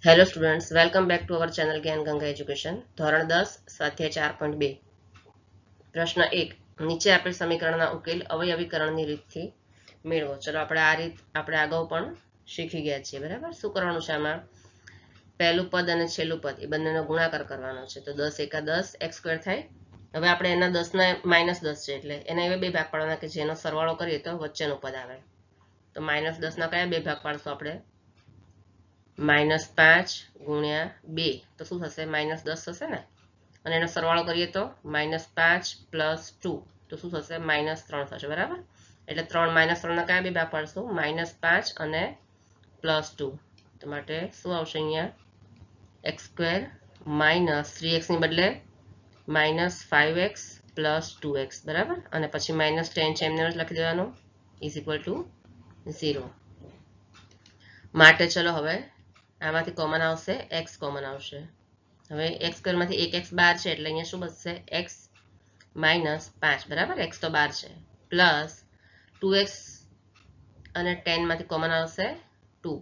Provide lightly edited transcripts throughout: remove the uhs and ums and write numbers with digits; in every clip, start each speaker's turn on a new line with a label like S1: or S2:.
S1: Hello students, welcome back to our channel જ્ઞાન Ganga education. ધોરણ 10 સ્વાધ્યાય 4.2. પ્રશ્ન 1. નીચે આપેલ સમીકરણના ઉકેલ અવયવીકરણની રીતથી મેળવો. ચલો આપણે આ રીત આપણે અગાઉ પણ શીખી ગયા છીએ. બરાબર. શું કરવાનું છે આમાં? પહેલું પદ અને છેલ્લું પદ એ બંનેનો ગુણાકાર કરવાનો છે. તો 10 એકા 10 x સ્ક્વેર થાય. હવે આપણે એના 10 ના -10 છે એટલે એના એવા બે ભાગ પાડવાના કે જેનો સરવાળો કરીએ તો વચ્ચેનું પદ આવે. તો -10 ના કયા બે ભાગ પાડશું આપણે? -5 ગુણ્યા 2 તો શું થશે? -10 થશે ને. અને એનો સરવાળો કરીએ તો -5 + 2 તો શું થશે? -3 થશે. બરાબર. એટલે 3 ના કયા બે ભાગ પાડશું? -5 અને +2. તો માટે શું આવશે અહીંયા? x² -3x ની બદલે -5x + 2x. બરાબર. અને પછી -10 છે એમને લખી દેવાનું = 0. માટે ચલો હવે આમાંથી કોમન આવશે, x કોમન આવશે. હવે x² માંથી એક x બહાર છે એટલે અહીંયા શું બચશે? x -5. બરાબર. x તો બહાર છે. પ્લસ 2x અને 10 માંથી કોમન આવશે 2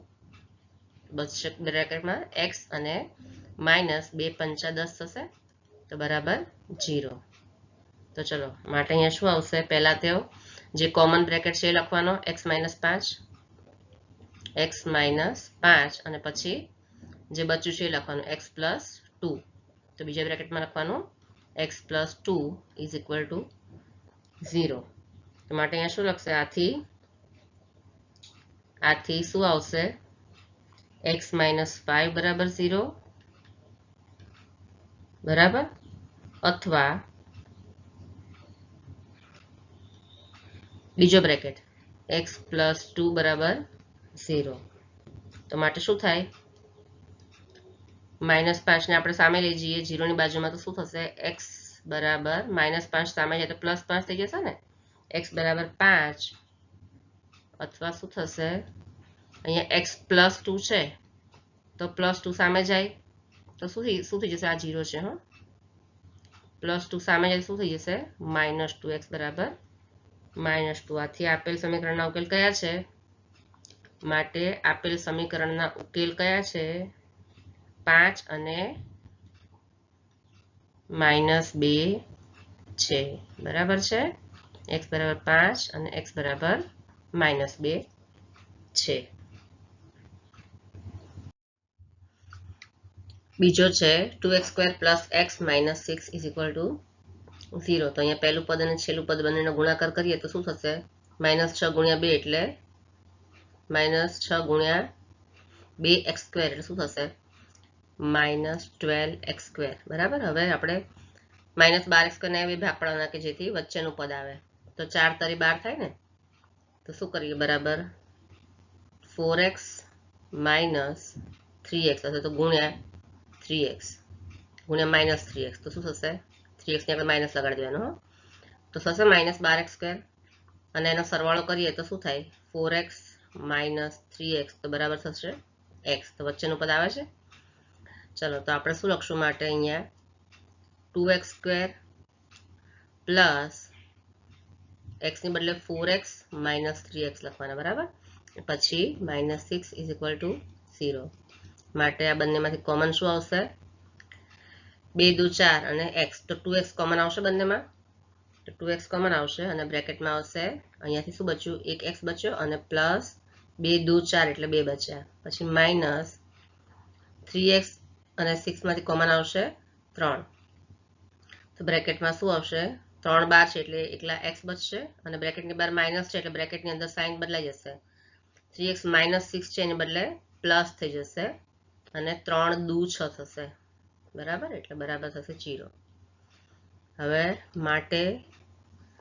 S1: બચશે બ્રેકેટમાં x અને -2 × 5 = 10 થશે. તો બરાબર 0. તો ચલો માટે અહીંયા શું આવશે? પહેલા તો જે કોમન બ્રેકેટ છે એ લખવાનો x -5 અને પછી જે બચ્યું છે એ લખવાનું x + 2. તો બીજા બ્રેકેટમાં લખવાનું x + 2 = 0. તો માટે અહીંયા શું લખશે? આથી શું આવશે? x -5 બરાબર 0. બરાબર. અથવા બીજો બ્રેકેટ x + 2 બરાબર 0. તો માટે શું થાય? -5 ને આપણે સામે લઈ જઈએ 0 ની બાજુમાં તો શું થશે? x બરાબર -5 સામે જાય તો +5 થઈ જશે ને. x બરાબર 5 અથવા શું થશે? અહીંયા x + 2 છે તો +2 સામે જાય તો શું થઈ જશે? આ 0 છે. હા, +2 સામે જાય શું થઈ જશે? -2x બરાબર -2. આથી આપેલ સમીકરણના ઉકેલ કયા છે? માટે આપેલ સમીકરણના ઉકેલ કયા છે? 5 અને -2 છે. બરાબર છે. x બરાબર 5 અને x બરાબર -2 છે. બીજો છે 2x² + x - 6 = 0. તો અહીંયા પહેલું પદ અને છેલ્લું પદ બંનેનો ગુણાકાર કરીએ તો શું થશે? -6 × 2 એટલે -6 × 2x² એટલે શું થશે? -12x². બરાબર. હવે આપણે -12x² ને બે ભાગ પાડવાના કે જેથી વચ્ચેનું પદ આવે. તો 4 × 3 = 12 થાય ને. તો શું કરીએ? બરાબર 4x - 3x અથવા તો ગુણ્યા 3x ગુણ્યા -3x તો શું થશે? 3x ને આપણે માઇનસ લગાડી દેવાનું. તો થશે -12x². અને એનો સરવાળો કરીએ તો શું થાય? 4x - 3x તો બરાબર થશે x. તો વચ્ચેનું પદ આવે છે. ચલો તો આપણે શું લખશું? માટે અહીંયા 2x² પ્લસ x ની બદલે 4x - 3x લખવાના. બરાબર. પછી -6 = 0. માટે આ બંનેમાંથી કોમન શું આવશે? 2 દુ 4 અને x. તો 2x કોમન આવશે બંનેમાં. તો 2x કોમન આવશે અને બ્રેકેટમાં આવશે અહીંયાથી શું બચ્યું? એક x બચ્યો અને પ્લસ 2 દુ 4 એટલે 2 બચ્યા. પછી -3x અને 6 માંથી કોમન આવશે 3. તો બ્રેકેટમાં શું આવશે? 3 બહાર છે એટલે એકલા x બચશે અને બ્રેકેટની બહાર માઇનસ છે એટલે બ્રેકેટની અંદર સાઇન બદલાઈ જશે. 3x - 6 છે એની બદલે પ્લસ થઈ જશે અને 3 દુ 6 થશે. બરાબર. એટલે બરાબર થશે 0. હવે માટે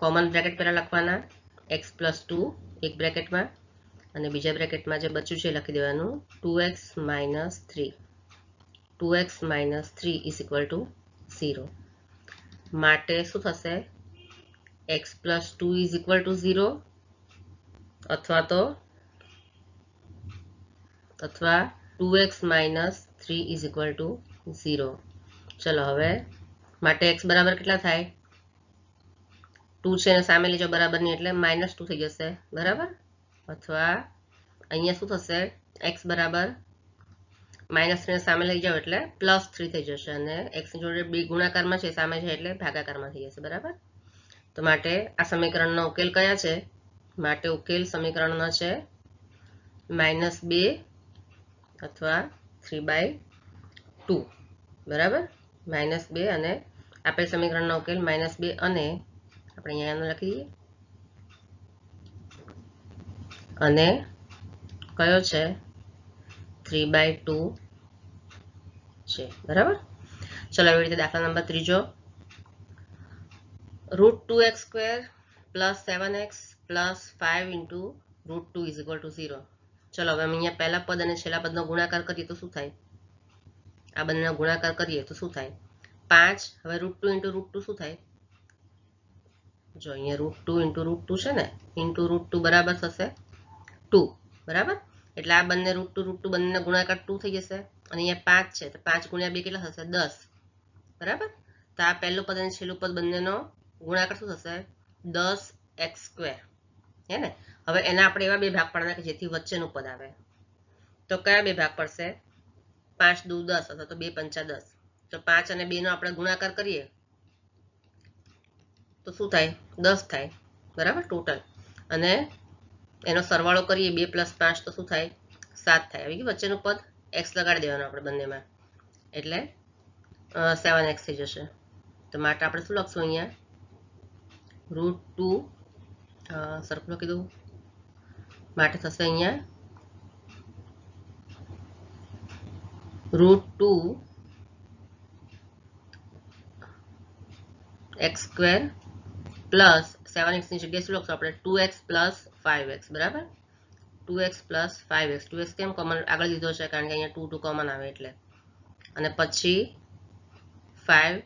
S1: કોમન બ્રેકેટ પહેલા લખવાના x + 2 એક બ્રેકેટમાં અને બીજા બ્રેકેટમાં જે બચ્યું છે લખી દેવાનું 2x - 3. 2x - 3 = 0. માટે શું થશે? x + 2 = 0 અથવા 2x - 3 = 0. ચલો હવે માટે x બરાબર કેટલા થાય? 2 છે ને સામે લેજો બરાબરની એટલે -2 થઈ જશે. બરાબર. અથવા અહીંયા શું થશે? x બરાબર -3 ને સામે લઈ જાઓ એટલે +3 થઈ જશે અને x ની જોડે b ગુણાકારમાં છે સામે છે એટલે ભાગાકારમાં થઈ જશે બરાબર. તો માટે આ સમીકરણનો ઉકેલ કયા છે? માટે ઉકેલ સમીકરણનો છે -2 અથવા 3/2 બરાબર. -2 અને આપેલ સમીકરણનો ઉકેલ -2 અને આપણે અહીંયા લખી દઈએ અને કયો છે 3/2 છે બરાબર. ચલો એવી રીતે દાખલા નંબર ત્રીજો, √2x² + 7x + 5 × √2 = 0. ચલો હવે અહીંયા પહેલા પદ અને છેલ્લા પદનો ગુણાકાર કરીએ તો શું થાય? આ બંનેનો ગુણાકાર કરીએ તો શું થાય? 5. હવે √2 × √2 શું થાય? જો અહીંયા √2 × √2 છે ને, × √2 બરાબર થશે 2 બરાબર. એટલે આ બંને √2 બંનેનો ગુણાકાર 2 થઈ જશે અને અહીંયા 5 છે તો 5 × 2 કેટલા થશે? 10 બરાબર. તો આ પહેલું પદ અને છેલ્લું પદ બંનેનો ગુણાકાર શું થશે? 10x². હે ને. હવે એના આપણે એવા બે ભાગ પાડવાના કે જેથી વચ્ચેનું પદ આવે. તો કયા બે ભાગ પડશે? 5 × 2 = 10 અથવા તો 2 × 5 = 10. તો 5 અને 2 નો આપણે ગુણાકાર કરીએ તો શું થાય? 10 થાય બરાબર ટોટલ. અને એનો સરવાળો કરીએ 2 + 5 તો શું થાય? 7 થાય. આવી ગયું વચ્ચેનું પદ. x લગાડી દેવાનું આપણે બંનેમાં એટલે 7x થઈ જશે. તો માટે આપણે શું લખશું અહીંયા? √2 સરખું લખી દઉં. માટે થશે અહીંયા √2x² + 7x ની જગ્યાએ શું લખશું આપણે? 2x + 5x બરાબર. 2x + 5x. 2x કેમ કોમન આગળ લીધો છે? કારણ કે અહીંયા 2 2 કોમન આવે એટલે. અને પછી 5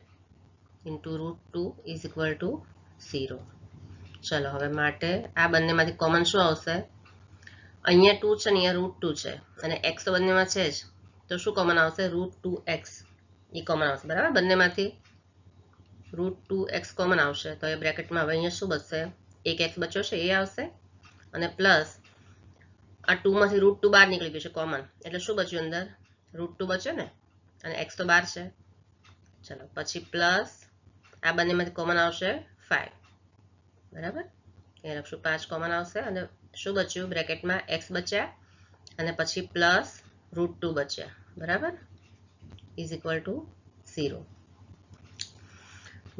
S1: × √2 = 0. ચલો હવે માટે આ બંનેમાંથી કોમન શું આવશે? અહીંયા 2 છે ને અહીંયા √2 છે અને x તો બંનેમાં છે જ તો શું કોમન આવશે? √2x એ કોમન આવશે બરાબર. બંનેમાંથી √2x કોમન આવશે તો એ બ્રેકેટમાં હવે અહીંયા શું બચશે? એક x બચ્યો છે એ આવશે અને પ્લસ આ 2 માંથી √2 બહાર નીકળી ગયું છે કોમન એટલે શું બચ્યું અંદર? √2 બચ્યો ને અને x તો બહાર છે. ચલો પછી પ્લસ આ બંનેમાંથી કોમન આવશે 5 બરાબર. અહીંયા લખશું 5 કોમન આવશે અને શું બચ્યું? બ્રેકેટમાં x બચ્યા અને પછી પ્લસ √2 બચ્યા બરાબર = 0.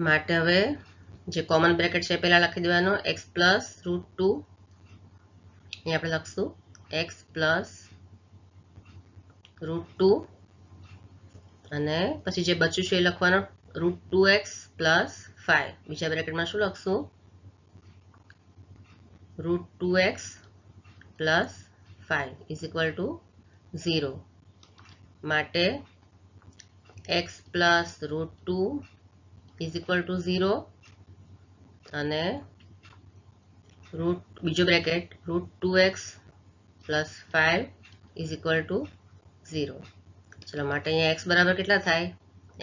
S1: માટે હવે જે કોમન બ્રેકેટ છે પહેલા લખી દેવાનો x + √2. અહીંયા આપણે લખશું x + √2 અને પછી જે બચ્યું છે એ લખવાનું √2x + 5. બીજા બ્રેકેટમાં શું લખશું? √2x + 5 = 0. માટે x + √2 = 0 અને બીજો બ્રેકેટ √2x + 5 = 0. ચલો માટે અહીંયા x બરાબર કેટલા થાય?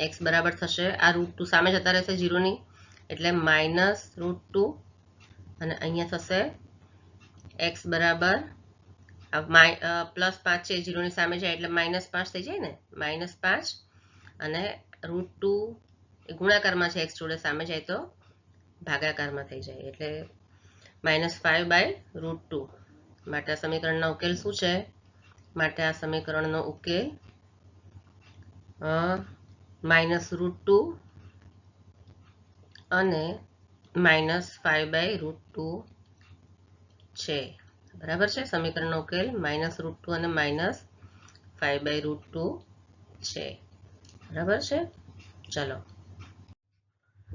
S1: x બરાબર થશે આ √2 સામે જતા રહેશે 0 ની એટલે -√2 અને અહીંયા થશે x બરાબર +5 છે 0 ની સામે જાય એટલે -5 થઈ જાય ને. -5 અને √2 એ ગુણાકારમાં છે x જોડે સામે જાય તો ભાગાકારમાં થઈ જાય એટલે -5/√2. માટે આ સમીકરણનો ઉકેલ શું છે? માટે આ સમીકરણનો ઉકેલ -√2 અને -5/√2 છે બરાબર છે. સમીકરણનો ઉકેલ -√2 અને -5/√2 છે બરાબર છે. ચલો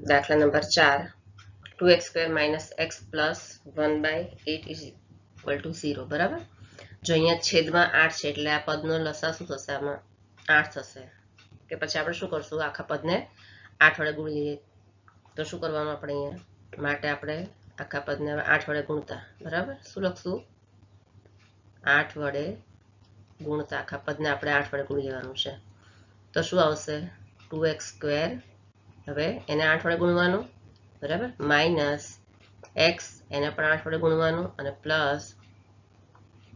S1: દાખલા નંબર 4, 2x² - x + 1/8 = 0 બરાબર. જો અહીંયા છેદમાં 8 છે એટલે આ પદનો લસા શું થશે? આમાં 8 થશે કે પછી આપણે શું કરશું? આખા પદને 8 વડે ગુણી લઈએ તો શું કરવાનું આપણે અહીંયા? માટે આપણે આખા પદને 8 વડે ગુણતા બરાબર. શું લખશું? 8 વડે ગુણતા આખા પદને આપણે 8 વડે ગુણી લેવાનું છે તો શું આવશે? 2x². હવે એને 8 વડે ગુણવાનું બરાબર -x એને પણ 8 વડે ગુણવાનું અને પ્લસ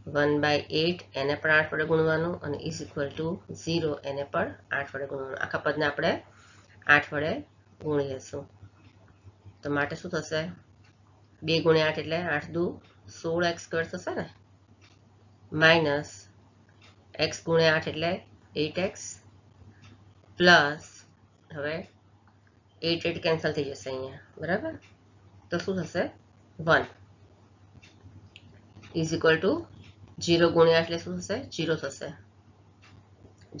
S1: 1/8 એને પણ 8 વડે ગુણવાનું અને ઇઝ ઇક્વલ ટુ 0 એને પણ 8 વડે ગુણવાનું. આખા પદને આપણે 8 વડે ગુણી લઈશું. તો માટે શું થશે? 2 × 8 એટલે 8 દુ 16x² થશે ને, માઇનસ x × 8 એટલે 8x પ્લસ, હવે 8 8 કેન્સલ થઈ જશે અહીંયા, બરાબર? તો શું થશે? 1 ઇઝ ઇક્વલ ટુ 0 × 8 એટલે શું થશે? 0 થશે,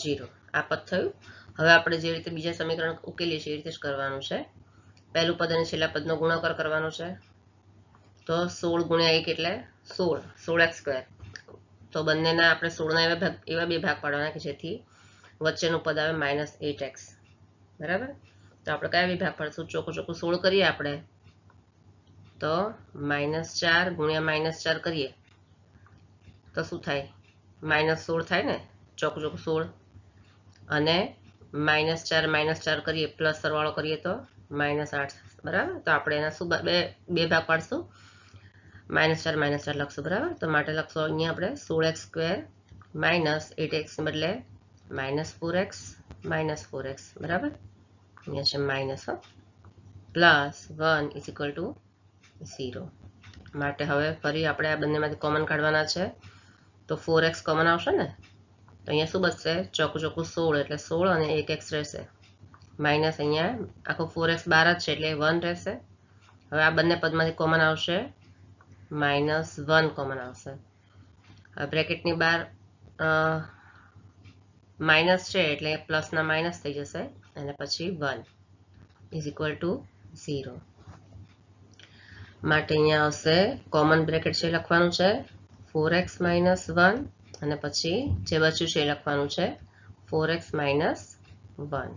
S1: 0. આ પદ થયું. હવે આપણે જે રીતે બીજા સમીકરણ ઉકેલીએ છીએ એ રીતે જ કરવાનું છે. પહેલું પદ અને છેલ્લા પદનો ગુણાકાર કરવાનો છે. તો 16 × 1 એટલે 16, 16x². તો બંનેના આપણે 16ના એવા બે ભાગ પાડવાના કે જેથી વચ્ચેનું પદ આવે -8x, બરાબર? તો આપણે કયા વિભાગ પાડશું? ચોખ્ખું 16 કરીએ આપણે તો -4 × -4 કરીએ તો શું થાય? -16 થાય ને, ચોખ્ખું 16. અને -4 -4 કરીએ પ્લસ સરવાળો કરીએ તો -8, બરાબર? તો આપણે એના શું બે ભાગ પાડશું? -4 -4 લખશું, બરાબર? તો માટે લખશું અહીંયા આપણે 16x² -8x ને બદલે -4x, બરાબર? અહીંયા છે minus, plus 1 is equal to 0. માટે હવે ફરી આપણે આ બંનેમાંથી કોમન કાઢવાના છે. તો 4x કોમન આવશે ને, તો અહીંયા શું બચશે? ચોખ્ખું 16 એટલે 16 અને 1x રહેશે, માઇનસ અહીંયા આખો 4x બહાર જ છે એટલે 1 રહેશે. હવે આ બંને પદમાંથી કોમન આવશે -1 કોમન આવશે. હવે બ્રેકેટની બહાર માઇનસ છે એટલે પ્લસના માઇનસ થઈ જશે અને પછી 1 ઇઝ ઇક્વલ ટુ 0. માટે અહીંયા આવશે કોમન બ્રેકેટ છે લખવાનું છે 4x - 1 અને પછી જે બચ્યું છે એ લખવાનું છે 4x - 1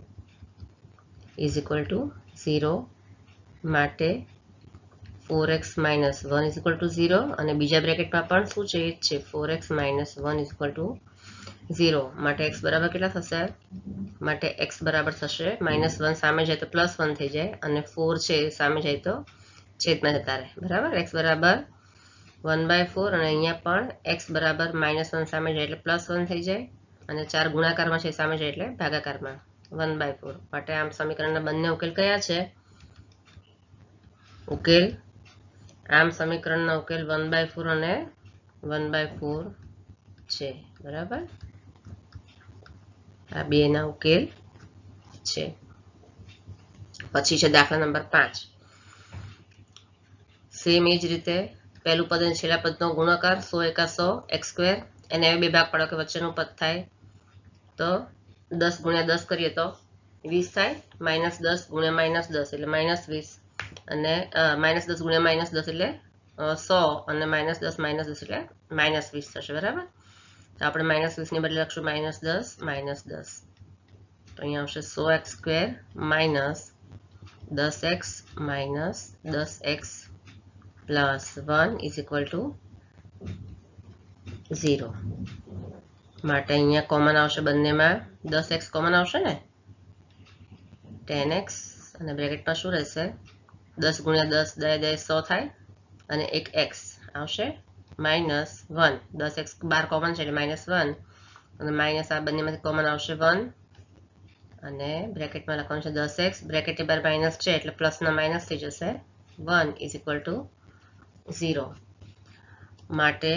S1: ઇઝ ઇક્વલ ટુ 0. માટે 4x - 1 ઇઝ ઇક્વલ ટુ 0 અને બીજા બ્રેકેટમાં પણ શું છે? એ જ છે 4x - 1 ઇઝ ઇક્વલ ટુ 0. માટે x બરાબર કેટલા થશે? માટે x બરાબર થશે -1 સામે જાય તો +1 થઈ જાય અને 4 છે સામે જાય તો છેદમાં જતા રહે, બરાબર? x બરાબર 1/4 અને અહીંયા પણ x બરાબર -1 સામે જાય એટલે +1 થઈ જાય અને 4 ગુણાકારમાં છે સામે જાય એટલે ભાગાકારમાં 1/4. માટે આમ સમીકરણના બંને ઉકેલ કયા છે? ઉકેલ આમ સમીકરણના ઉકેલ 1/4 અને 1/4 છે, બરાબર? આ બેના ઉકેલ છે. પછી છે દાખલા નંબર 5. સેમ એ જ રીતે પહેલું પદ અને છેલ્લા પદનો ગુણાકાર 100 × 100 x². એને બે ભાગ પાડો કે વચ્ચેનું પદ થાય. તો 10 × 10 કરીએ તો 20 થાય, -10 × -10 એટલે -20 અને -10 × -10 એટલે 100 અને -10 - 10 એટલે -20 થશે, બરાબર? તો આપણે -20 ની બદલે લખશું -10 -10. તો અહીંયા આવશે 100x² - 10x - 10x plus 1 is equal to 0. માટે અહીંયા કોમન આવશે બંનેમાં 10x કોમન આવશે ને, 10x અને બ્રેકેટમાં શું રહેશે? 10 × 10 100 થાય અને એક x આવશે -1. 10x બહાર કોમન છે એટલે -1 અને માઇનસ આ બંનેમાંથી કોમન આવશે 1 અને બ્રેકેટમાં લખવાનું છે 10x. બ્રેકેટની બહાર માઇનસ છે એટલે પ્લસના માઇનસ થઈ જશે 1 ઇઝ ઇક્વલ ટુ 0. માટે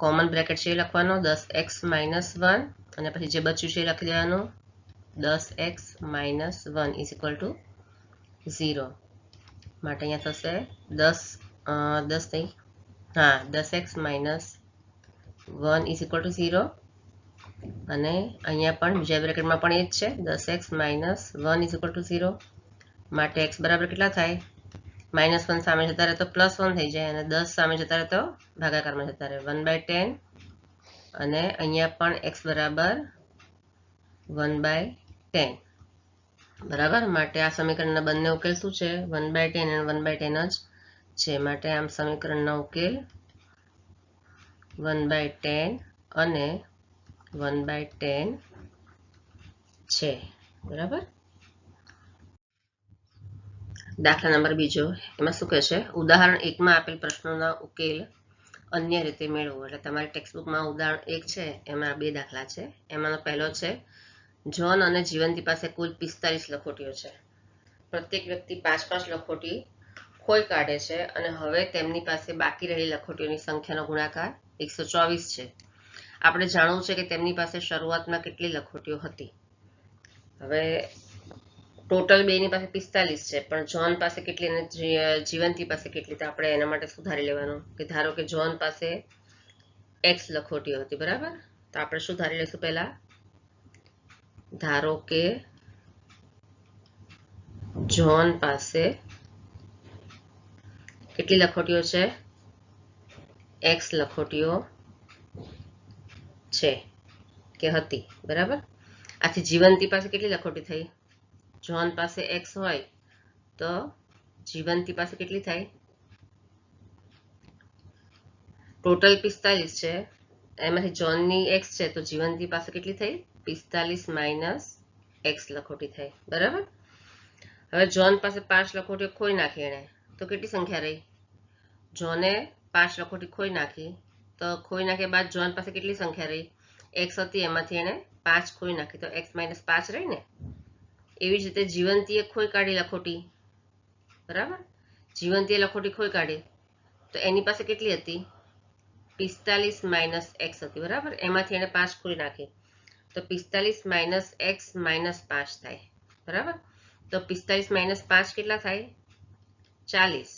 S1: કોમન બ્રેકેટ છે એ લખવાનો 10x - 1 અને પછી જે બચ્યું છે એ લખી દેવાનું 10x - 1 ઇઝ ઇક્વલ ટુ 0. માટે અહીંયા થશે 10x - 1 ઇઝ ઇક્વલ ટુ 0 અને અહીંયા પણ બીજા બ્રેકેટમાં પણ એ જ છે 10x - 1 ઇઝ ઇક્વલ ટુ 0. માટે x બરાબર કેટલા થાય? -1 સામે જતા રહે તો +1 થઈ જાય અને 10 સામે જતા રહે તો ભાગાકારમાં જતા રહે 1/10 અને અહીંયા પણ x બરાબર 1/10, બરાબર? માટે આ સમીકરણના બંને ઉકેલ શું છે? 1/10 અને 1/10 જ છે. માટે આમ સમીકરણના ઉકેલ 1/10 અને 1/10 છે, બરાબર? દાખલા નંબર 2 એમાં શું કહે છે? ઉદાહરણ 1માં આપેલ પ્રશ્નોના ઉકેલ અન્ય રીતે મેળવો. એટલે તમારી ટેક્સ્ટબુકમાં ઉદાહરણ 1 છે, એમાં 2 દાખલા છે. એમાંનો પહેલો છે, જ્હોન અને જીવંતી પાસે કુલ 45 લખોટીઓ છે. પ્રત્યેક વ્યક્તિ 5-5 લખોટી ખોઈ કાઢે છે અને હવે તેમની પાસે બાકી રહેલી લખોટીઓની સંખ્યાનો ગુણાકાર 124 છે. આપણે જાણવું છે કે તેમની પાસે શરૂઆતમાં કેટલી લખોટીઓ હતી. હવે ટોટલ બેની પાસે 45 છે, પણ જ્હોન પાસે કેટલી અને જીવંતી પાસે કેટલી, તો આપણે એના માટે સુધારી લેવાનું કે ધારો કે જ્હોન પાસે x લખોટીઓ હતી, બરાબર. તો આપણે સુધારી લઈશું. પહેલા ધારો કે જ્હોન પાસે કેટલી લખોટીઓ છે? x લખોટીઓ છે કે હતી, બરાબર. આથી જીવંતી પાસે કેટલી લખોટી થઈ? જ્હોન પાસે x હોય તો જીવંતી પાસે કેટલી થાય? ટોટલ 45 છે, એમાંથી જ્હોનની x છે તો જીવંતી પાસે કેટલી થઈ? 45 માઇનસ x લખોટી થઈ, બરાબર. હવે જ્હોન પાસે 5 લખોટીઓ ખોઈ નાખી એણે, તો કેટલી સંખ્યા રહી? જ્હોને 5 લખોટી ખોઈ નાખી, તો ખોઈ નાખ્યા બાદ જ્હોન પાસે કેટલી સંખ્યા રહી? x હતી, એમાંથી એણે 5 ખોઈ નાખી, તો x માઇનસ 5 રહી ને. એવી જ રીતે જીવંતીએ ખોઈ કાઢી લખોટી, બરાબર. જીવંતીએ લખોટી ખોઈ કાઢી, તો એની પાસે કેટલી હતી? 45 માઇનસ x હતી, બરાબર. એમાંથી એણે 5 ખોઈ નાખી, તો 45 માઇનસ x માઇનસ 5 થાય, બરાબર. તો 45 માઇનસ 5 કેટલા થાય? 40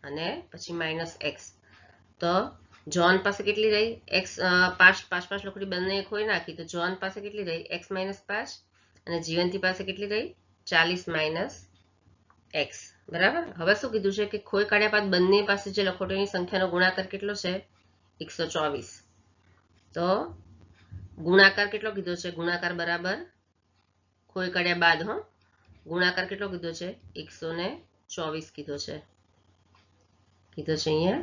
S1: અને પછી માઇનસ x. તો જ્હોન પાસે કેટલી રહી? x 5 લખોટી બંને ખોઈ નાખી, તો જ્હોન પાસે કેટલી રહી? x માઇનસ 5 અને જીવંતી પાસે કેટલી રહી? 40 માઇનસ x, બરાબર. હવે શું કીધું છે કે ખોઈ કાઢ્યા બાદ બંને પાસે જે લખોટીઓની સંખ્યાનો ગુણાકાર કેટલો છે? 124. તો ગુણાકાર કેટલો કીધો છે? ગુણાકાર બરાબર ખોઈ કાઢ્યા બાદ, ગુણાકાર કેટલો કીધો છે? 124 કીધો છે. અહીંયા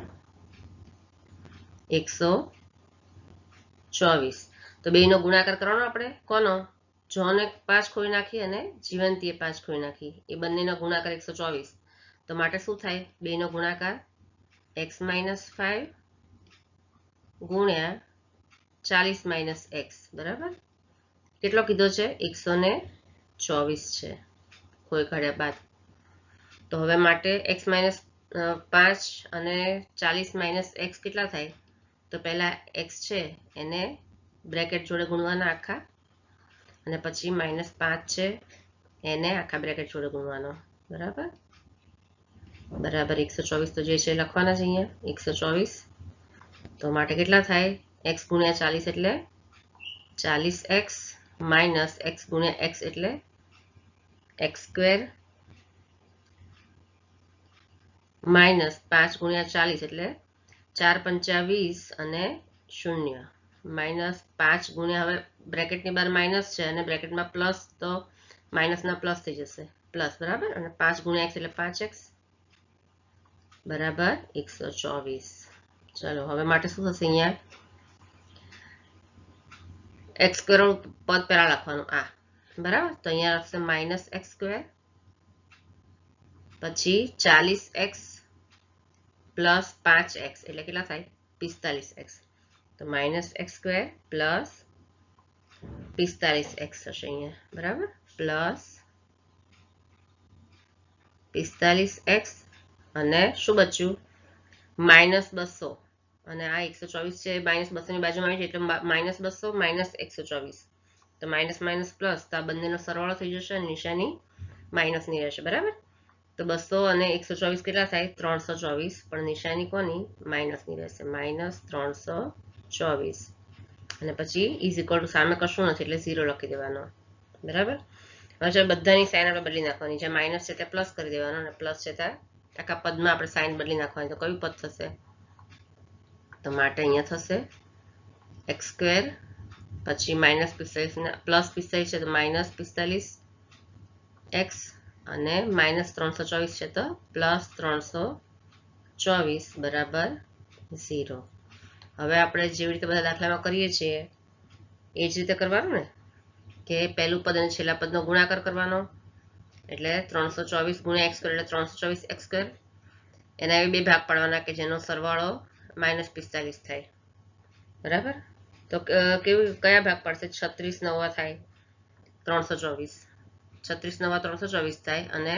S1: 124. તો બેનો ગુણાકાર કરવાનો આપણે. કોનો? જ્હોને 5 ખોઈ નાખી અને જીવંતીએ 5 ખોઈ નાખી, એ બંનેનો ગુણાકાર 124. તો માટે શું થાય? બેનો ગુણાકાર x માઇનસ 5 ગુણ્યા 40 માઇનસ x, બરાબર. કેટલો કીધો છે? 124 છે ખોઈ કાઢ્યા બાદ. તો હવે માટે x માઇનસ 5 અને 40 માઇનસ x કેટલા થાય? તો પહેલા x છે એને બ્રેકેટ જોડે ગુણવાના આખા, અને પછી માઇનસ 5 છે એને આખા બ્રેકેટ જોડે ગુણવાનો, બરાબર. બરાબર 124 તો જે છે લખવાના છે અહીંયા 124. તો માટે કેટલા થાય? x ગુણ્યા 40 એટલે 40x માઇનસ x ગુણ્યા x એટલે x સ્ક્વેર માઇનસ 5 ગુણ્યા 40 એટલે 4 પંચા 20 અને 0 માઇનસ 5 ગુણ્યા, હવે બ્રેકેટની બહાર માઇનસ છે અને બ્રેકેટમાં પ્લસ, તો માઇનસના પ્લસ થઈ જશે, પ્લસ, બરાબર. અને 5 ગુણ્યા x એટલે 5x બરાબર 124. ચલો હવે માટે શું થશે? અહીંયા x સ્ક્વેર પદ પહેલા લખવાનું આ, બરાબર. તો અહીંયા લખશે માઇનસ x સ્ક્વેર, પછી 40x પ્લસ 5x એટલે કેટલા થાય? 45x. તો minus x square plus 45x થશે અહીંયા, બરાબર. પ્લસ 45x અને શું બચ્યું? માઇનસ 200. અને આ 124 છે, માઇનસ 200 ની બાજુમાં આવી છે એટલે માઇનસ 200 માઇનસ 124. તો માઇનસ માઇનસ પ્લસ, તો આ બંનેનો સરવાળો થઈ જશે અને નિશાની માઇનસની રહેશે, બરાબર. તો 200 અને 124 કેટલા થાય? 324, પણ નિશાની કોની? માઇનસની રહેશે, માઇનસ 324. અને પછી ઇઝ ઇક્વલ ટુ સામે કશું નથી એટલે 0 લખી દેવાનો, બરાબર. હવે બધાની સાઇન આપણે બદલી નાખવાની. જે માઇનસ છે તે પ્લસ કરી દેવાનો અને પ્લસ છે તે આખા પદમાં આપણે સાઇન બદલી નાખવાની. તો કયું પદ થશે? તો માટે અહીંયા થશે x સ્ક્વેર, પછી માઇનસ 45 પ્લસ 45 છે તો માઇનસ 45x અને માઇનસ 324 છે તો પ્લસ 324 બરાબર 0. હવે આપણે જેવી રીતે બધા દાખલામાં કરીએ છીએ એ જ રીતે કરવાનું ને, કે પહેલું પદ અને છેલ્લા પદનો ગુણાકાર કરવાનો. એટલે 324 ગુણ્યા x સ્ક્વેર એટલે 324x સ્ક્વેર. એના બે ભાગ પાડવાના કે જેનો સરવાળો -45 થાય બરાબર. તો કયા ભાગ પડશે? 36 નવા થાય 324, 36 નવા 324 થાય અને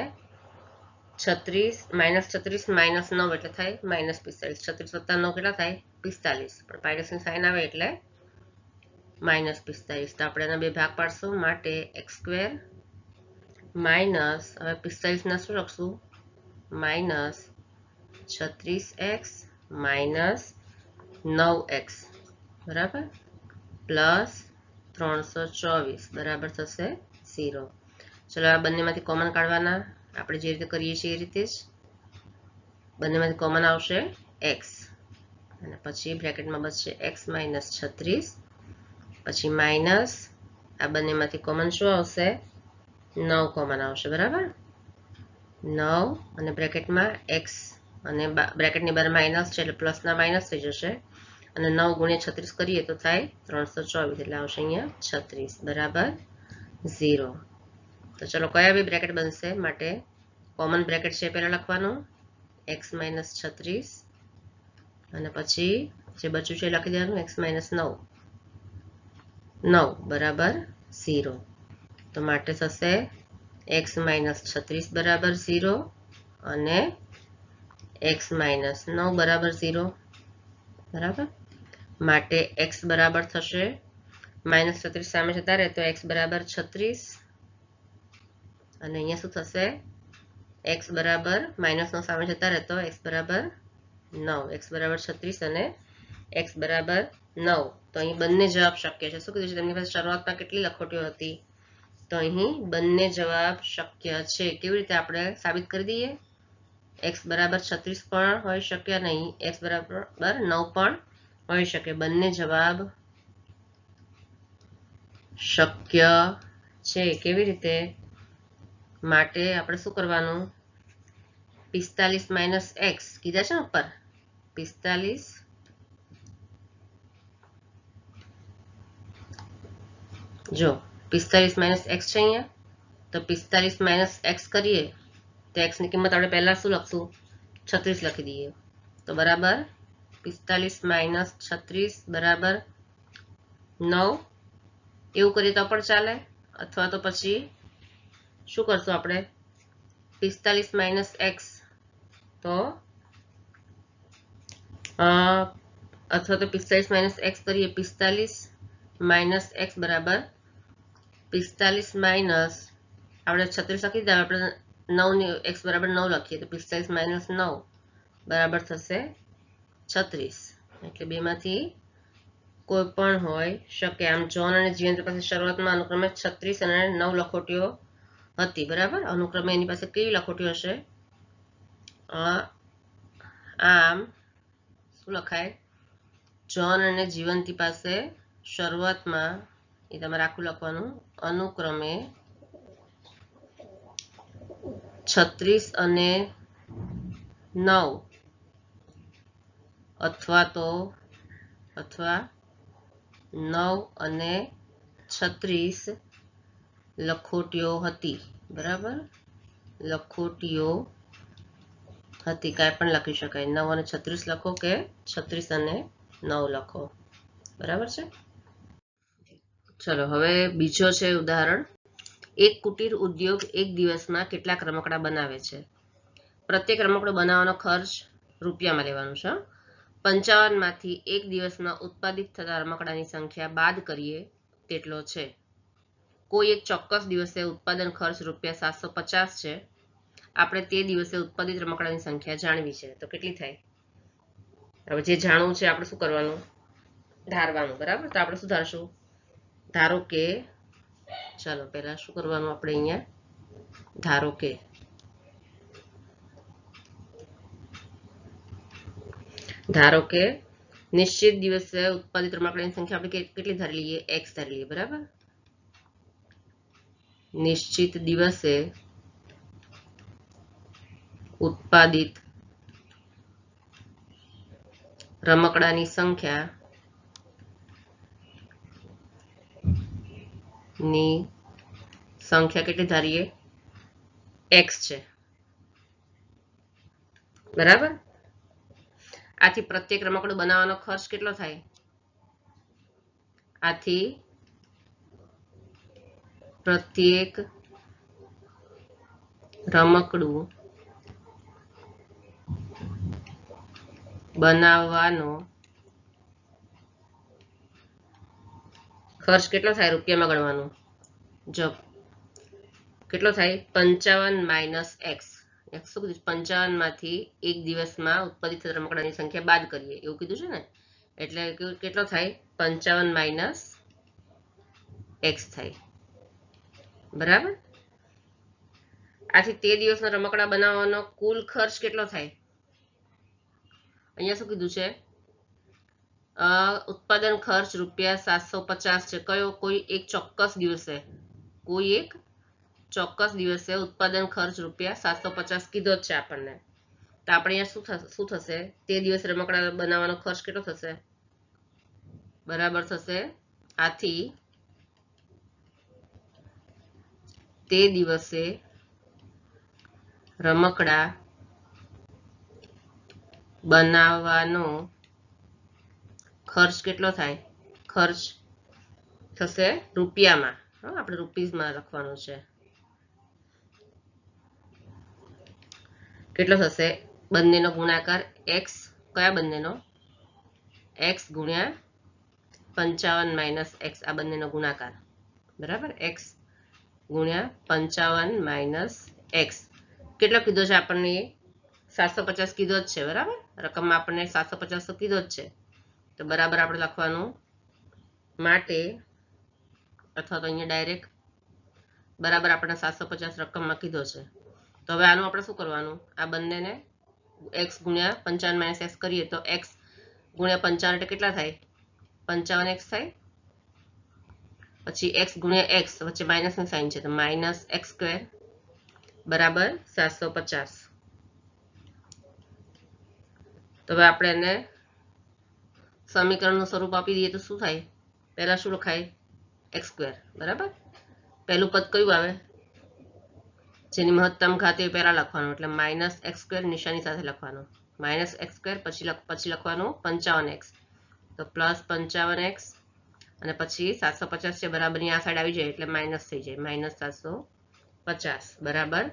S1: 36 -36 -9 એટલે થાય -45. 36 વત્તા 9 કેટલા થાય? 45. પણ પાયડસની સાઇન આવે એટલે -45. તો આપણે એના બે ભાગ પાડશું. માટે x² માઇનસ, હવે 45 ના શું લખશું? -36x માઇનસ 9x બરાબર પ્લસ 324 બરાબર થશે 0. ચલો આ બંનેમાંથી કોમન કાઢવાના. આપણે જે રીતે કરીએ છીએ એ રીતે જ બંનેમાંથી કોમન આવશે x અને પછી બ્રેકેટમાં બચશે x માઇનસ 36, પછી માઇનસ આ બંનેમાંથી કોમન શું આવશે? 9 કોમન આવશે બરાબર. 9 અને બ્રેકેટમાં x અને બ્રેકેટની બહાર માઇનસ છે એટલે પ્લસના માઇનસ થઈ જશે અને 9 ગુણ્યા 36 કરીએ તો થાય 324 એટલે આવશે અહીંયા 36 બરાબર 0. તો ચલો કયા બે બ્રેકેટ બનશે? માટે કોમન બ્રેકેટ છે પહેલા લખવાનું x માઇનસ 36 અને પછી જે બચ્યું છે લખી દેવાનું x માઇનસ 9 બરાબર 0. તો માટે થશે x માઇનસ 36 બરાબર 0 અને x માઇનસ 9 બરાબર 0 બરાબર. માટે x બરાબર થશે -36 સામે જતા રહે તો x બરાબર 36 અને અહીંયા શું થશે? x બરાબર -9 સામે જતા રહે તો x બરાબર 9. x બરાબર 36 અને x બરાબર 9. તો અહીં બંને જવાબ શક્ય છે. શું કીધું છે? તેમની પાસે શરૂઆતમાં કેટલી લખોટીઓ હતી? તો અહીં બંને જવાબ શક્ય છે. કેવી રીતે આપણે સાબિત કરી દઈએ? x બરાબર 36 પણ હોઈ શકે અને અહીં x બરાબર 9 પણ હોઈ શકે. બંને જવાબ શક્ય છે. કેવી રીતે? માટે આપણે શું કરવાનું? 45 માઇનસ x કીધા છે ને ઉપર 45 જો 45 માઇનસ x છે અહીંયા તો 45 માઇનસ x કરીએ તો x ની કિંમત આપણે પહેલા શું લખશું? 36 લખી દઈએ તો બરાબર 45 માઇનસ 36 બરાબર 9. એવું કરીએ તો પણ ચાલે અથવા તો પછી શું કરશું આપણે? 45 માઇનસ x તો અથવા તો 45 માઇનસ x કરીએ 45 માઇનસ x બરાબર 45 માઇનસ આપણે 36 લખી દીધા આપણે 9 x બરાબર 9 લખીએ તો 45 માઇનસ 9 બરાબર થશે 36. એટલે બેમાંથી કોઈ પણ હોય શકે. આમ જોન અને જીવંત પાસે શરૂઆતમાં અનુક્રમે 36 અને 9 લખોટીઓ હતી બરાબર. અનુક્રમે એની પાસે કેવી લખોટીઓ હશે? આમ શું લખાય? જોન અને જીવંતી પાસે શરૂઆતમાં એ તમારે આખું લખવાનું અનુક્રમે 36 અને 9 અથવા 9 અને 36 લખોટીઓ હતી બરાબર. લખોટીઓ હતી કાંઈ પણ લખી શકાય. 9 અને 36 લખો કે 36 અને 9 લખો બરાબર છે. ચલો હવે બીજો છે ઉદાહરણ. એક કુટીર ઉદ્યોગ એક દિવસમાં કેટલાક રમકડા બનાવે છે? પ્રત્યેક રમકડો બનાવવાનો ખર્ચ રૂપિયામાં લેવાનો છે. 55 માંથી એક દિવસમાં ઉત્પાદિત થતા રમકડાની સંખ્યા બાદ કરીએ તેટલો છે. કોઈ એક ચોક્કસ દિવસે ઉત્પાદન ખર્ચ ₹750 છે. આપણે તે દિવસે ઉત્પાદિત રમકડાની સંખ્યા જાણવી છે તો કેટલી થાય? હવે જે જાણવું છે આપણે શું કરવાનું? ધારવાનું બરાબર. તો આપણે શું ધારશું? ધારો કે ચાલો પહેલા શું કરવાનું? આપણે અહીંયા ધારો કે નિશ્ચિત દિવસે ઉત્પાદિત રમકડાની સંખ્યા આપણે કેટલી ધારી લઈએ? x ધારી લઈએ બરાબર. નિશ્ચિત દિવસે ઉત્પાદિત રમકડાની સંખ્યા કેટલી ધારીએ? x છે બરાબર. આથી પ્રત્યેક રમકડું બનાવવાનો ખર્ચ કેટલો થાય? આથી પ્રત્યેક રમકડું બનાવવાનો ખર્ચ કેટલો થાય? રૂપિયામાં ગણવાનું. જો કેટલો થાય? 55 માઇનસ એક્સ. શું કીધું? 55 માંથી એક દિવસમાં ઉત્પાદિત થતા રમકડાની સંખ્યા બાદ કરીએ એવું કીધું છે ને. એટલે કેટલો થાય? 55 માઇનસ એક્સ થાય. બરાબર. આથી તે દિવસના રમકડા બનાવવાનો કુલ ખર્ચ કેટલો થાય? અહીંયા શું કીધું છે? ઉત્પાદન ખર્ચ ₹750 છે. કયો? કોઈ એક ચોક્કસ દિવસે. કોઈ એક ચોક્કસ દિવસે ઉત્પાદન ખર્ચ ₹750 કીધો જ છે આપણને. તો આપણે અહીંયા શું થશે? તે દિવસે રમકડા બનાવવાનો ખર્ચ કેટલો થશે? બરાબર થશે. આથી તે દિવસે રમકડા બનાવવાનો ખર્ચ કેટલો થાય? ખર્ચ થશે રૂપિયામાં. આપણે રૂપીઝમાં લખવાનું છે. કેટલો થશે? બંનેનો ગુણાકાર એક્સ. કયા બંનેનો? એક્સ ગુણ્યા 55 માઇનસ એક્સ. આ બંનેનો ગુણાકાર. બરાબર. એક્સ ગુણ્યા 55 માઇનસ એક્સ. કેટલો કીધો છે આપણને? 750 કીધો જ છે. બરાબર. રકમમાં આપણને 750 તો કીધો જ છે. તો બરાબર આપણે લખવાનું માટે, અથવા તો અહીંયા ડાયરેક્ટ બરાબર આપણને 750 રકમમાં કીધો છે. તો હવે આનું આપણે શું કરવાનું? આ બંનેને એક્સ ગુણ્યા 55 માઇનસ એક્સ કરીએ તો એક્સ ગુણ્યા 55 એટલે કેટલા થાય? 55 એક્સ થાય. પછી એક્સ ગુણ્યા એક્સ વચ્ચે માઇનસની સાઇન છે તો માઇનસ એક્સ સ્ક્વેર બરાબર 750. તો હવે આપણે એને સમીકરણનું સ્વરૂપ આપી દઈએ તો શું થાય? પહેલા શું લખાય? X square. બરાબર. પહેલું પદ કયું આવે? જેની મહત્તમ ઘાત એ પહેલા લખવાનું, એટલે માઇનસ એક્સ સ્ક્વેર નિશાની સાથે લખવાનું. માઇનસ એક્સ સ્ક્વેર પછી લખવાનું 55x. તો પ્લસ 55x અને પછી 750 છે બરાબરની આ સાઈડ આવી જાય એટલે માઇનસ થઈ જાય. માઇનસ 750 બરાબર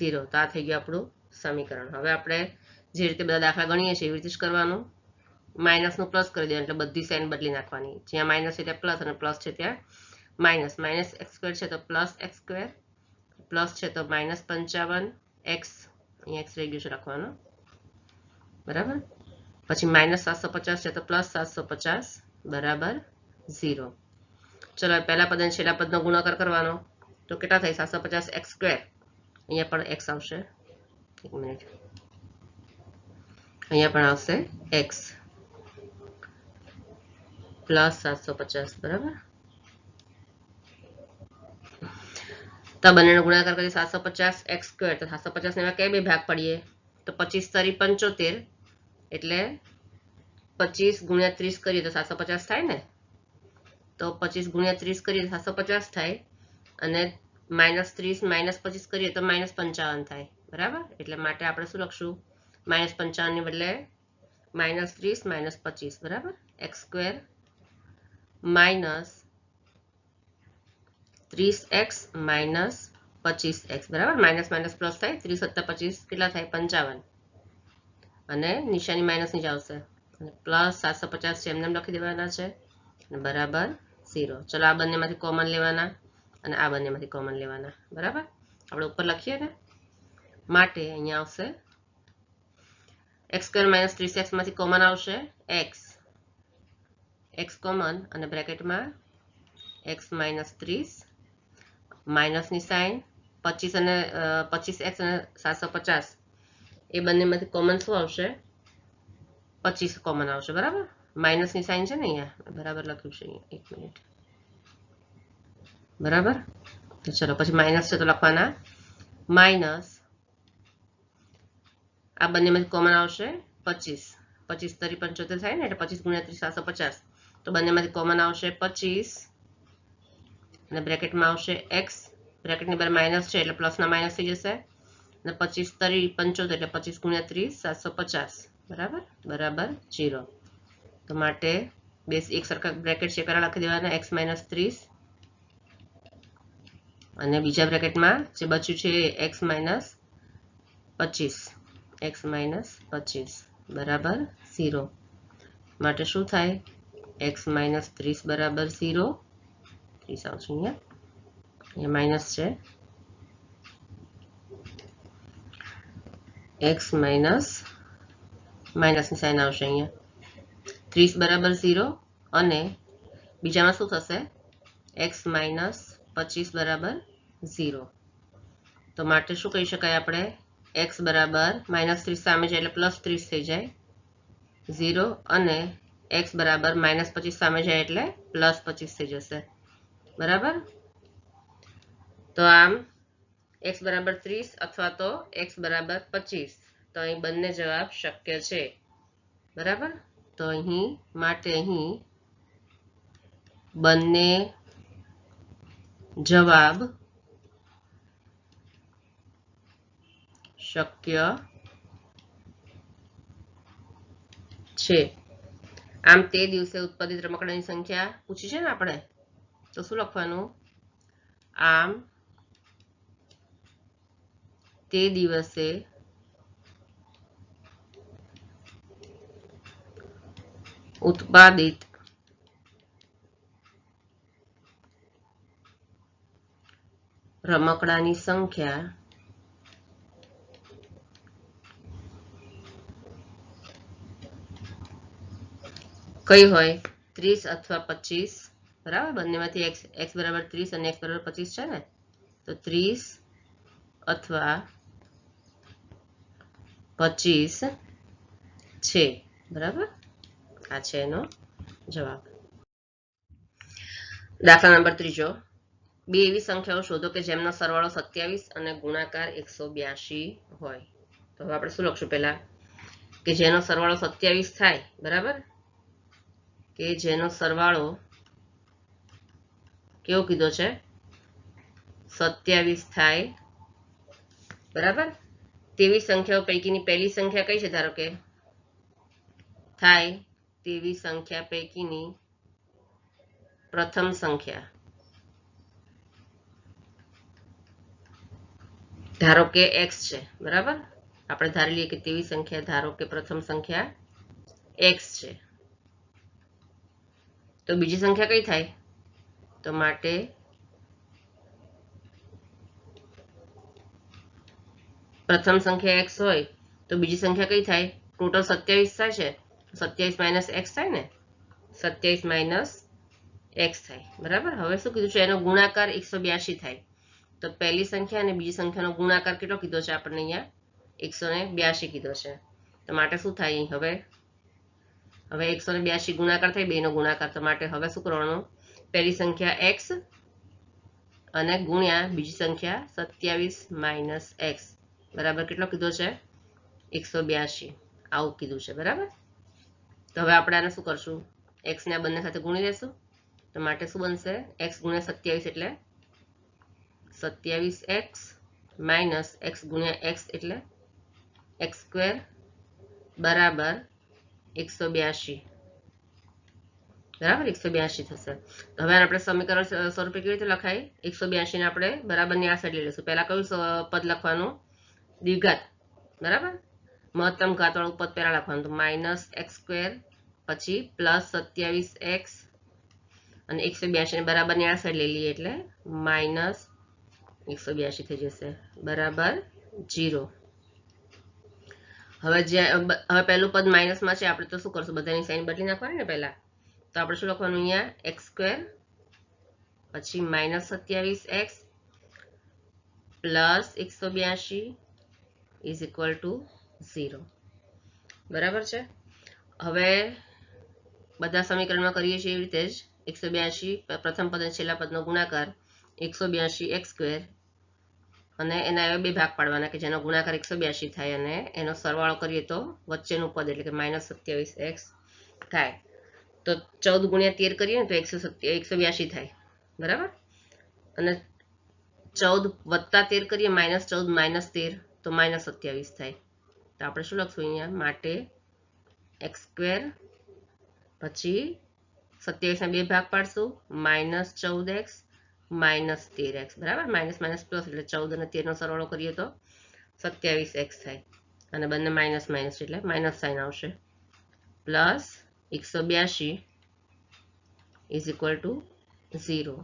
S1: 0. તો આ થઈ ગયું આપણું સમીકરણ. હવે આપણે જે રીતે બધા દાખલા ગણીએ છીએ એવી રીતે જ કરવાનું. માઇનસનું પ્લસ કરી દેવાનું એટલે બધી સાઈન બદલી નાખવાની. જ્યાં માઇનસ છે ત્યાં પ્લસ અને પ્લસ છે ત્યાં માઇનસ. માઇનસ એક્સ સ્ક્વેર છે તો પ્લસ એક્સ સ્ક્વેર, પ્લસ છે તો માઇનસ 55x. અહીંયા એક્સ રહી ગયું છે લખવાનું. બરાબર. પછી માઇનસ 750 છે તો પ્લસ 750 બરાબર 0. ચલો પહેલા પદ અને છેલ્લા પદનો ગુણાકાર કરવાનો. તો કેટલા થાય? 750x square. અહીંયા પણ x આવશે. એક મિનિટ. અહીંયા પણ આવશે x પ્લસ 750 બરાબર. તો બંનેનો ગુણાકાર કરીએ 750x સ્ક્વેર. તો 750 ને એમાં કઈ બે ભાગ પડીએ? તો 25 તરી 75 એટલે 25 ગુણ્યા 30 કરીએ તો 750 થાય ને. તો 25 ગુણ્યા 30 કરીએ તો 750 થાય અને માઇનસ 30 માઇનસ 25 કરીએ તો માઇનસ 55 થાય. બરાબર. એટલે માટે આપણે શું લખશું? માઇનસ 55 ની બદલે માઇનસ 30 માઇનસ 25. બરાબર. X square minus 30x minus 25x. બરાબર. માઇનસ માઇનસ પ્લસ થાય. 30 વત્તા 25 કેટલા થાય? 55. અને નિશાની માઇનસની જ આવશે. પ્લસ 750 છે એમને લખી દેવાના છે બરાબર 0. ચલો આ બંનેમાંથી કોમન લેવાના અને આ બંનેમાંથી કોમન લેવાના. બરાબર. આપણે ઉપર લખીએ ને માટે અહીંયા આવશે એક્સ સ્ક્વેર માઇનસ 30x માંથી કોમન આવશે x કોમન અને બ્રેકેટમાં x માઇનસ 30 માઇનસની સાઇન 25 અને 25x અને 750 એ બંનેમાંથી કોમન શું આવશે? 25 કોમન આવશે. બરાબર. માઇનસની સાઇન છે ને અહીંયા બરાબર લખ્યું છે અહીંયા. એક મિનિટ. બરાબર. તો ચલો પછી માઇનસ છે તો લખવાના માઇનસ આ બંનેમાંથી કોમન આવશે 25. 25 તરી 75 થાય ને એટલે 25 ગુણ્યા 30 750. તો બંનેમાંથી કોમન આવશે 25 અને બ્રેકેટમાં આવશે x. બ્રેકેટની બહાર માઇનસ છે એટલે પ્લસના માઇનસ થઈ જશે અને 25 તરી 75 એટલે 25 ગુણ્યા 30 750 બરાબર બરાબર 0. તો માટે બે એક સરખા બ્રેકેટ છે પહેલા લખી દેવાના x માઇનસ 30 અને બીજા બ્રેકેટમાં જે બચ્યું છે x માઇનસ 25 બરાબર 0. માટે શું થાય x માઇનસ 30 બરાબર 0. 30 આવશે અહીંયા માઇનસ છે x માઇનસ માઇનસની સાઇન આવશે અહીંયા 30 બરાબર 0 અને બીજામાં શું થશે x માઇનસ 25 બરાબર 0. તો માટે શું કહી શકાય આપણે x બરાબર માઇનસ 30 સામે જાય એટલે પ્લસ 30 થઈ જાય 0 અને x બરાબર માઇનસ 25 સામે જાય એટલે પ્લસ 25 થઈ જશે બરાબર. તો આમ x બરાબર 30 અથવા તો x બરાબર 25. તો અહીં બંને જવાબ શક્ય છે બરાબર. તો અહીં માટે અહીં બંને જવાબ શક્ય છે. આમ તે દિવસે ઉત્પાદિત રમકડાની સંખ્યા પૂછી છે ને આપણે, તો શું લખવાનું? આમ તે દિવસે ઉત્પાદિત રમકડાની સંખ્યા કઈ હોય? 30 અથવા 25 બરાબર. બંનેમાંથી x બરાબર 30 અને x બરાબર 25 છે ને, તો 30 અથવા 25 છે બરાબર. આ છે એનો જવાબ. દાખલા નંબર 3. બે એવી સંખ્યાઓ શોધો કે જેમનો સરવાળો 27 અને ગુણાકાર 182 હોય. તો હવે આપણે શું લખશું? પહેલા કે જેનો સરવાળો 27 થાય બરાબર, કે જેનો સરવાળો કેવો કીધો છે? 27 થાય બરાબર. તેવી સંખ્યાઓ પૈકીની પહેલી સંખ્યા કઈ છે? ધારો કે થાય તેવી સંખ્યા પૈકીની પ્રથમ સંખ્યા ધારો કે x છે બરાબર. આપણે ધારી લઈએ કે તેવી સંખ્યા ધારો કે પ્રથમ સંખ્યા x છે. તો બીજી સંખ્યા કઈ થાય? તો માટે પ્રથમ સંખ્યા x હોય તો બીજી સંખ્યા કઈ થાય? ટોટલ 27 થાય છે, 27 માઇનસ x થાય ને, 27 માઇનસ x થાય બરાબર. હવે શું કીધું છે? એનો ગુણાકાર 182 થાય. તો પહેલી સંખ્યા અને બીજી સંખ્યાનો ગુણાકાર કેટલો કીધો છે આપણને? અહીંયા 182 કીધો છે. તો માટે શું થાય? હવે 182 ગુણાકાર થાય, બેનો ગુણાકાર. તો માટે હવે શું કરવાનું? પહેલી સંખ્યા x અને ગુણ્યા બીજી સંખ્યા 27 માઇનસ x બરાબર કેટલો કીધો છે? 182. આવું કીધું છે બરાબર. તો હવે આપણે આને શું કરશું? x ને આ બંને સાથે ગુણી લેશું. તો માટે શું બનશે? x ગુણ્યા 27 એટલે 27x માઇનસ x ગુણ્યા x એટલે x સ્ક્વેર બરાબર 182 બરાબર. 182 થશે. તો હવે આપણે સમીકરણ સ્વરૂપે કેવી રીતે લખાય? 182 ને આપણે બરાબરની આ સાઈડ લઈ લઈશું. પહેલા કયું પદ લખવાનું? દ્વિઘાત બરાબર. મહત્તમ ઘાત વાળું પદ પહેલા લખવાનું. તો માઇનસ x સ્ક્વેર પછી પ્લસ 27x અને 182 ને બરાબરની આ સાઈડ લઈ લઈએ એટલે માઇનસ 182 થઈ જશે બરાબર 0. હવે પહેલું પદ માઇનસમાં છે, આપણે તો શું કરશું? બધાની સાઈન બદલી નાખવાની ને પહેલા. તો આપણે શું લખવાનું? અહીંયા x સ્ક્વેર પછી minus 27x plus 182 is equal to 0 બરાબર છે. હવે બધા સમીકરણમાં કરીએ છીએ એવી રીતે જ 182 પ્રથમ પદ અને છેલ્લા પદનો ગુણાકાર 182x સ્ક્વેર અને એના બે ભાગ પાડવાના કે જેનો ગુણાકાર 182 થાય અને એનો સરવાળો કરીએ તો વચ્ચેનું પદ એટલે કે માઇનસ 27x થાય. તો 14 ગુણ્યા 13 કરીએ ને તો 182 થાય બરાબર. અને 14 વત્તા 13 કરીએ -14 -13 તો -27 થાય. તો આપણે શું લખશું અહીંયા? માટે એક્સ સ્ક્વેર, પછી 27 ના 2 ભાગ પાડશું, -14x -13x, બરાબર. માઇનસ માઇનસ પ્લસ એટલે 14 અને 13 નો સરવાળો કરીએ તો 27x થાય, અને બંને માઇનસ માઇનસ એટલે માઇનસ સાઇન આવશે, પ્લસ 182 ઇઝ ઇક્વલ ટુ 0.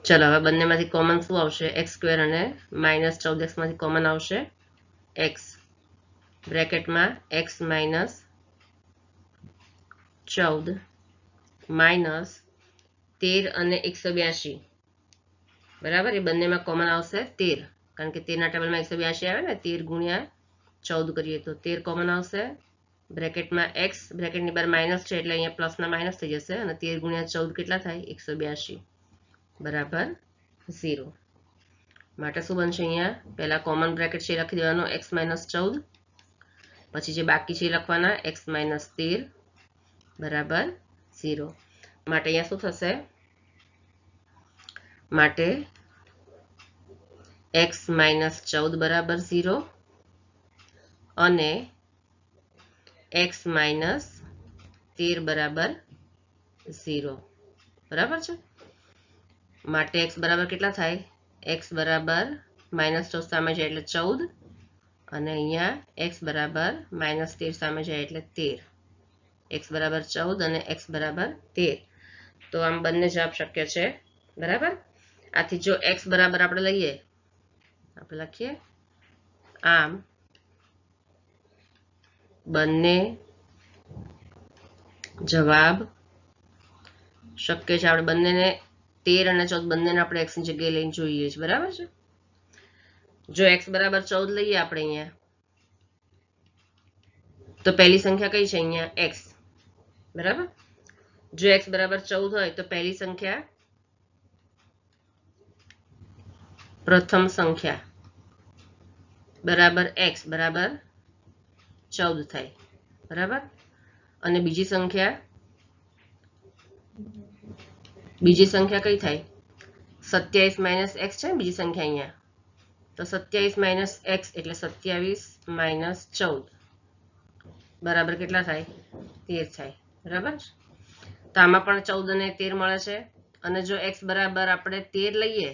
S1: ચલો હવે બંનેમાંથી કોમન શું આવશે? એક્સ સ્ક્વેર અને -14x માંથી કોમન આવશે એક્સ, બ્રેકેટમાં એક્સ -14 માઇનસ 13 અને 182, બરાબર. એ બંનેમાં કોમન આવશે 13, કારણ કે 13 ના ટેબલમાં 182 આવે ને, 13 ગુણ્યા 14 કરીએ તો 13 કોમન આવશે, બ્રેકેટમાં એક્સ, બ્રેકેટની બહાર માઇનસ છે એટલે અહીંયા પ્લસના માઇનસ થઈ જશે, અને 13 ગુણ્યા 14 કેટલા થાય? 182 બરાબર 0. માટે શું બનશે? અહીંયા પહેલા કોમન બ્રેકેટ છે લખી દેવાનો, x -14, પછી જે બાકી છે લખવાના x -13 બરાબર 0. માટે અહીંયા શું થશે? માટે x -14 બરાબર 0 અને x -13 બરાબર 0, બરાબર છે. માટે x બરાબર કેટલા થાય? x બરાબર -14 સામે જાય એટલે 14, અને અહીંયા x બરાબર -13 સામે જાય એટલે 13. x બરાબર 14 અને x બરાબર 13. તો આમ બંને જવાબ શક્ય છે, બરાબર. આથી જો x બરાબર આપણે લઈએ, આપણે લખીએ આમ બંને જવાબ શક્ય છે. આપણે બંનેને 13 અને 14 બંનેને આપણે x ની જગ્યાએ લઈને જોઈએ છે, બરાબર છે. જો x બરાબર 14 લઈએ આપણે અહીંયા, તો પહેલી સંખ્યા કઈ છે? અહીંયા x, બરાબર. જો x બરાબર 14 હોય તો પહેલી સંખ્યા પ્રથમ સંખ્યા બરાબર x બરાબર 14 થાય, બરાબર. અને બીજી સંખ્યા કઈ થાય? 27 - x છે ને બીજી સંખ્યા અહીંયા, તો 27 - x એટલે 27 - 14 બરાબર કેટલા થાય? 13 થાય, બરાબર. તો આમાં પણ 14 અને 13 મળે છે, અને જો x બરાબર આપણે 13 લઈએ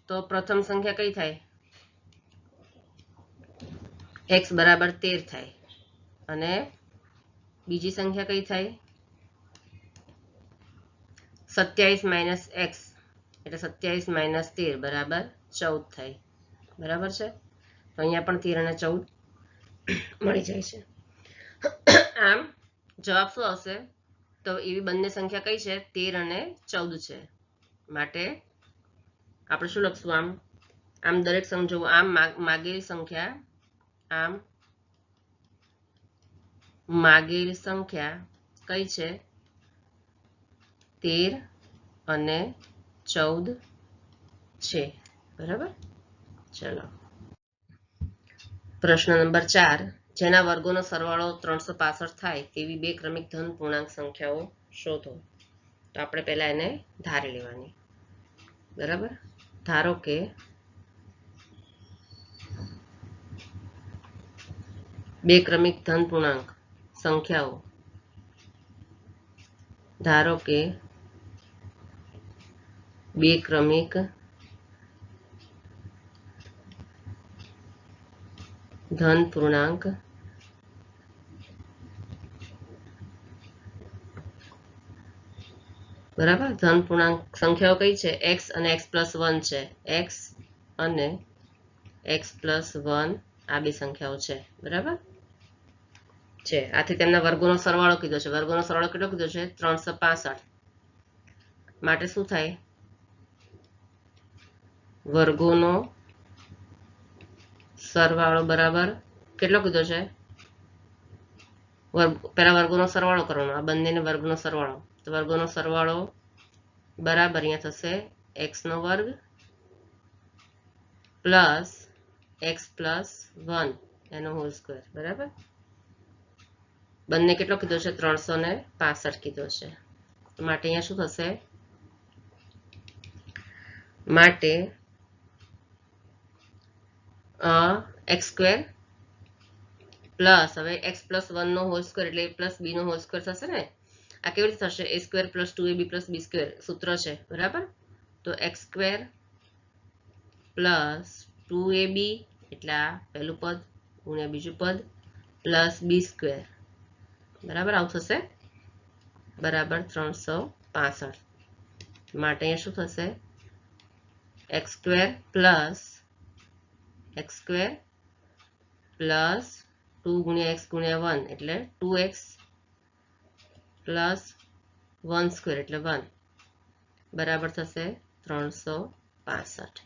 S1: તો પ્રથમ સંખ્યા કઈ થાય? x બરાબર 13 થાય, અને બીજી સંખ્યા કઈ થાય? 27 - x એટલે 27 - 13 બરાબર 14 થાય, બરાબર છે. તો અહીંયા પણ 13 અને 14 મળી જાય છે. આમ જવાબ શું આવશે? તો એવી બંને સંખ્યા કઈ છે? 13 અને 14 છે. માટે આપણે શું લખશું? આમ દરેક સમજવું, આમ માગેલી સંખ્યા કઈ છે? 13 અને 14 છે, બરાબર. ચલો પ્રશ્ન નંબર 4, જેના વર્ગોનો સરવાળો 365 થાય તેવી બે ક્રમિક ધન પૂર્ણાંક સંખ્યાઓ શોધો. તો આપણે પહેલા એને ધારી લેવાની, બરાબર. ધારો કે બે ક્રમિક ધન પૂર્ણાંક સંખ્યાઓ, ધારો કે બે ક્રમિક ધન પૂર્ણાંક બરાબર. ધન પૂર્ણાંક સંખ્યાઓ કઈ છે? x અને x+1 છે, x અને x+1 આ બે સંખ્યાઓ છે, બરાબર છે. આથી તેમના વર્ગોનો સરવાળો કીધો છે. વર્ગોનો સરવાળો કેટલો કીધો છે? 365. માટે શું થાય? વર્ગોનો સરવાળો બરાબર કેટલો કીધો છે? પહેલા વર્ગોનો સરવાળો કરવાનો, આ બંનેને વર્ગનો સરવાળો. તો વર્ગોનો સરવાળો બરાબર અહીંયા થશે x² પ્લસ x+1 એનો હોલ સ્ક્વેર, બરાબર. બંને કેટલો કીધો છે? 365 કીધો છે. માટે અહીંયા શું થશે? માટે એક્સ સ્ક્વેર પ્લસ હવે એક્સ પ્લસ 1 નો હોલ સ્ક્વેર એટલે a પ્લસ બી નો હોલ સ્ક્વેર થશે ને. આ કેવી રીતે થશે? a square plus 2ab plus b square સૂત્ર છે બરાબર. તો એક્સ સ્ક્વેર પ્લસ 2ab એટલે આ પહેલું પદ ગુણ્યા બીજું પદ પ્લસ બી સ્ક્વેર બરાબર આવું થશે બરાબર 365. માટે અહીંયા શું થશે? એક્સ સ્ક્વેર પ્લસ 2 ગુણ્યા x ગુણ્યા 1 એટલે 2x પ્લસ 1 સ્ક્વેર એટલે 1 બરાબર થશે 365.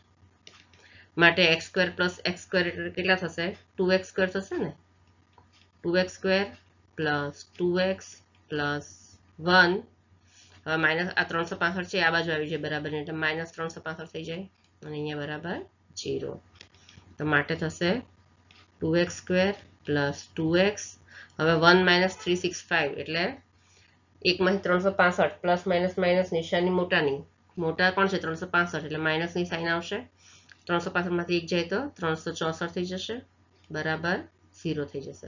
S1: માટે x square plus x square એટલે કેટલા થશે? 2x સ્ક્વેર થશે ને. 2x square plus 2x plus 1 હવે માઇનસ આ 365 છે આ બાજુ આવી જાય બરાબર એટલે માઇનસ 365 થઈ જાય અને અહીંયા બરાબર 0. તો માટે થશે 2x સ્ક્વેર પ્લસ 2x હવે 1 માઇનસ 365 એટલે એકમાંથી 365 પ્લસ માઇનસ માઇનસ નિશાની મોટાની મોટા કોણ છે 365 એટલે માઇનસની સાઇન આવશે 365 માંથી 1 જાય તો 364 થઈ જશે બરાબર 0 થઈ જશે.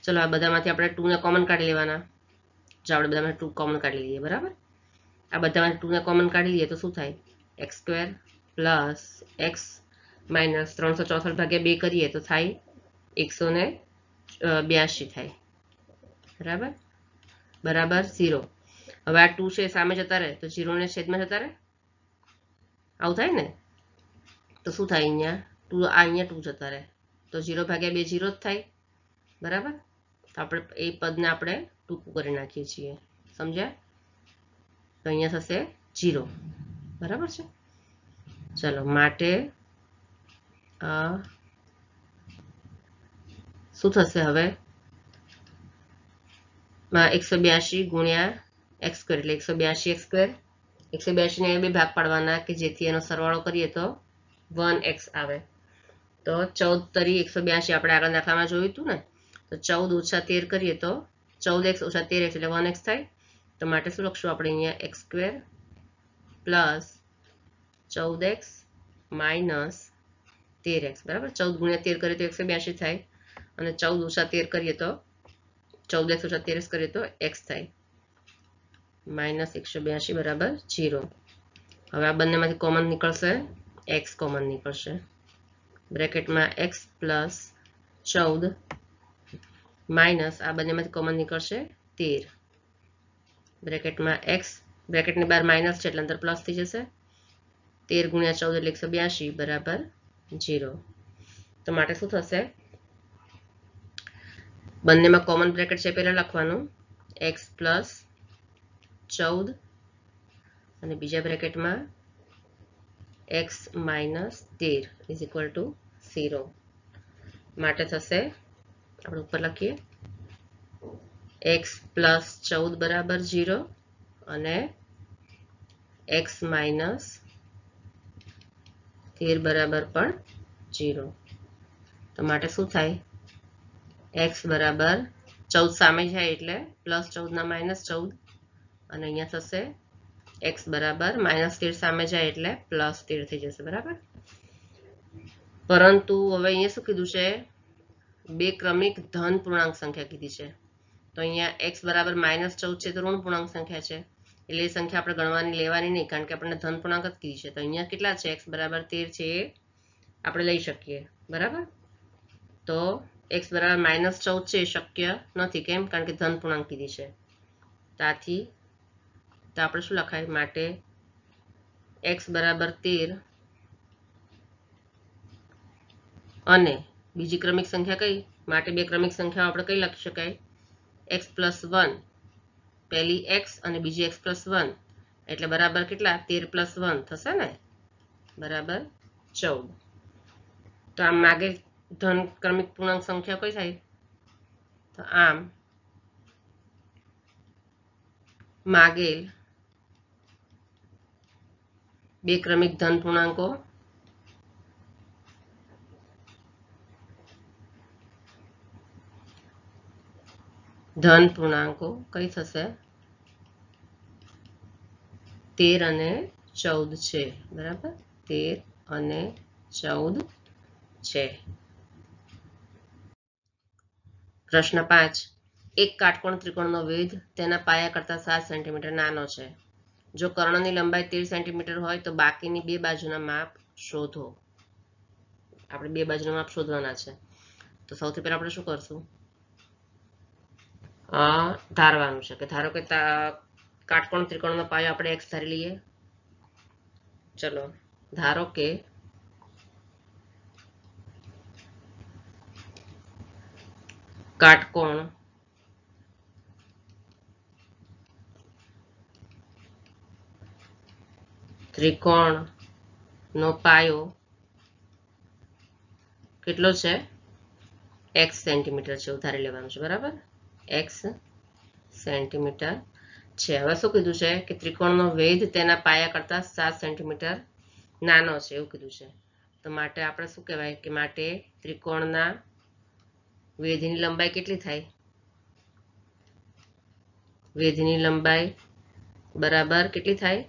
S1: ચલો આ બધામાંથી આપણે 2 ને કોમન કાઢી લેવાના. જો આપણે બધામાંથી 2 કોમન કાઢી લઈએ બરાબર. આ બધામાંથી 2 ને કોમન કાઢી લઈએ તો શું થાય? X square plus x minus 364 ભાગ્યા 2 કરીએ તો થાય 182 થાય બરાબર બરાબર 0. હવે આ 2 છે સામે જતા રહે તો 0 ને છેદમાં જતા રહે આવું થાય ને. તો શું થાય? અહીંયા 2 જતા રહે તો 0 ભાગ્યા 2 0 જ થાય બરાબર. તો આપણે એ પદને આપણે ટૂંકું કરી નાખીએ છીએ સમજ્યા. તો અહીંયા થશે 0 બરાબર છે. ચલો માટે શું થશે હવે? 182 ગુણ્યા એક્સ સ્ક્વેર એટલે 182 એક્સ સ્ક્વેર 182 ને બે ભાગ પાડવાના કે જેથી એનો સરવાળો કરીએ તો 1x આવે. તો 14 તરી 182 આપણે આગળ દાખલામાં જોયું હતું ને. તો 14 ઓછા 13 કરીએ તો 14x ઓછા 13x એટલે 1x થાય. તો માટે શું લખશું આપણે અહીંયા x square plus 14x minus 13x બરાબર. 14 ગુણ્યા 13 કરીએ તો 182 થાય અને 14 ઓછા 13 કરીએ તો 14x ઓછા 13x કરીએ તો x થાય માઇનસ 182 બરાબર 0. હવે આ બંનેમાંથી કોમન નીકળશે x કોમન નીકળશે બ્રેકેટમાં x પ્લસ 14 માઇનસ આ બંનેમાંથી કોમન નીકળશે 13 બ્રેકેટમાં x બ્રેકેટની બહાર માઇનસ છે એટલે અંદર પ્લસ થઈ જશે 13 ગુણ્યા 14 એટલે 182 બરાબર 0. તો માટે શું થશે? બંનેમાં કોમન બ્રેકેટ છે પહેલા લખવાનું x પ્લસ 14 અને બીજા બ્રેકેટમાં x minus 13 is equal to 0. માટે થશે આપણે ઉપર લખીએ x પ્લસ 14 બરાબર 0 અને x માઇનસ 13 બરાબર પણ 0. તો માટે શું થાય? x બરાબર 14 સામે જાય એટલે પ્લસ 14 ના માઇનસ 14 અને અહીંયા થશે x બરાબર માઇનસ 13 સામે જાય એટલે પ્લસ 13 થઈ જશે બરાબર. પરંતુ હવે અહીંયા શું કીધું છે? બે ક્રમિક ધન પૂર્ણાંક સંખ્યા કીધી છે. તો અહીંયા x બરાબર માઇનસ 14 છે તો ઋણ પૂર્ણાંક સંખ્યા છે એટલે એ સંખ્યા આપણે ગણવાની લેવાની નહીં કારણ કે આપણને ધન પૂર્ણાંક જ કીધી છે. તો અહીંયા કેટલા છે? x બરાબર 13 છે એ આપણે લઈ શકીએ બરાબર. તો x બરાબર માઇનસ 14 છે શક્ય નથી કેમ? કારણ કે ધન પૂર્ણાંક કીધી છે. ત્યાંથી તો આપણે શું લખાય? માટે x બરાબર 13 અને બીજી ક્રમિક સંખ્યા કઈ? માટે બે ક્રમિક સંખ્યાઓ આપણે કઈ લખી શકાય? x પ્લસ 1 પહેલી x અને બીજી x પ્લસ 1 એટલે બરાબર કેટલા? 13 પ્લસ 1 થશે ને બરાબર 14. તો આમ માગે ધન ક્રમિક પૂર્ણાંક સંખ્યા કઈ થાય? તો આમ માગેલ બે ક્રમિક ધન પૂર્ણાંકો કઈ થશે? 13 અને 14 છે બરાબર 13 અને 14 છે. પ્રશ્ન 5. એક કાટકોણ ત્રિકોણનો વેધ તેના પાયા કરતા 7 સેન્ટીમીટર નાનો છે. જો કર્ણની લંબાઈ 13 સેન્ટીમીટર હોય તો બાકીની બે બાજુના માપ શોધો. આપણે બે બાજુના માપ શોધવાના છે. તો સૌથી પહેલા આપણે શું કરશું? ધારવાનું છે કે ધારો કે કાટકોણ ત્રિકોણનો પાયો આપણે x ધારી લઈએ. ચલો, ધારો કે કાટકોણ ત્રિકોણનો પાયો કેટલો છે? x સેન્ટીમીટર છે, ધારી લેવાનું છે. બરાબર, x સેન્ટીમીટર છે. હવે શું કીધું છે કે ત્રિકોણનો વેધ તેના પાયા કરતા 7 સેન્ટીમીટર નાનો છે, એવું કીધું છે. તો માટે આપણે શું કહેવાય કે માટે ત્રિકોણના વેધની લંબાઈ કેટલી થાય? વેધની લંબાઈ બરાબર કેટલી થાય?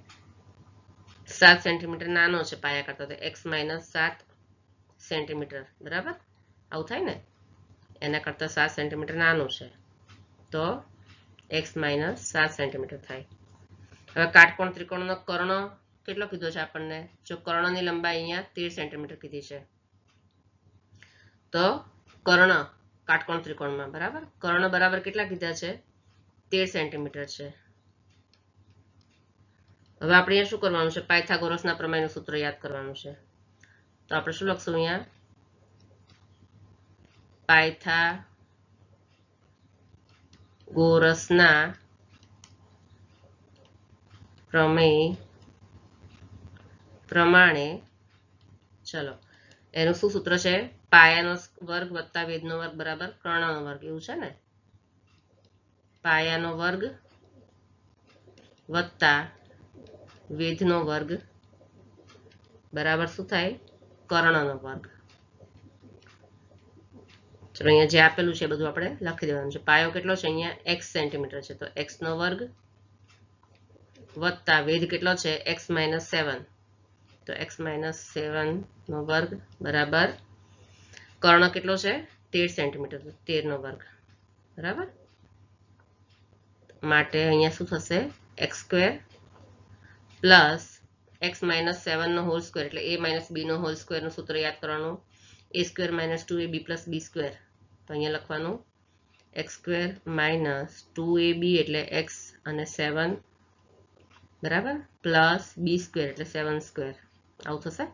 S1: 7 સેન્ટીમીટર નાનો છે પાયા કરતા, તો x - 7 સેન્ટીમીટર. બરાબર, આવું થાય ને, એના કરતા 7 સેન્ટીમીટર નાનું છે તો x - 7 સેન્ટીમીટર થાય. હવે કાટકોણ ત્રિકોણનો કર્ણ કેટલો કીધો છે આપણને? જો કર્ણની લંબાઈ અહીંયા 13 સેન્ટીમીટર કીધી છે તો કર્ણ કાટકોણ ત્રિકોણમાં બરાબર કર્ણ બરાબર કેટલા કીધા છે? 13 સેન્ટીમીટર છે. હવે આપણે અહીંયા શું કરવાનું છે? પાયથાગોરસના પ્રમેયનું સૂત્ર યાદ કરવાનું છે. તો આપણે શું લખશું અહીંયા? પાયથાગોરસના પ્રમેય પ્રમાણે, ચલો, એનું શું સૂત્ર છે? પાયાનો વર્ગ વત્તા વેધનો વર્ગ બરાબર કર્ણનો વર્ગ, એવું છે ને? પાયાનો વર્ગ વત્તા વેધનો વર્ગ બરાબર શું થાય? કર્ણનો વર્ગ. ચલો, અહીંયા જે આપેલું છે બધું આપણે લખી દેવાનું છે. પાયો કેટલો છે અહીંયા? x સેન્ટીમીટર છે, તો x નો વર્ગ વત્તા વેધ કેટલો છે? x - 7, તો x - 7 નો વર્ગ બરાબર કર્ણ કેટલો છે? 13 સેન્ટીમીટર, તો 13 નો વર્ગ. બરાબર, માટે અહીંયા શું થશે? x² પ્લસ x - 7 નો હોલ સ્ક્વેર, એટલે a - b નો હોલ સ્ક્વેર નું સૂત્ર યાદ કરવાનું. a² - 2ab + b², તો અહીંયા લખવાનું x² - 2ab એટલે x અને 7 બરાબર પ્લસ b² એટલે 7², આવું થશે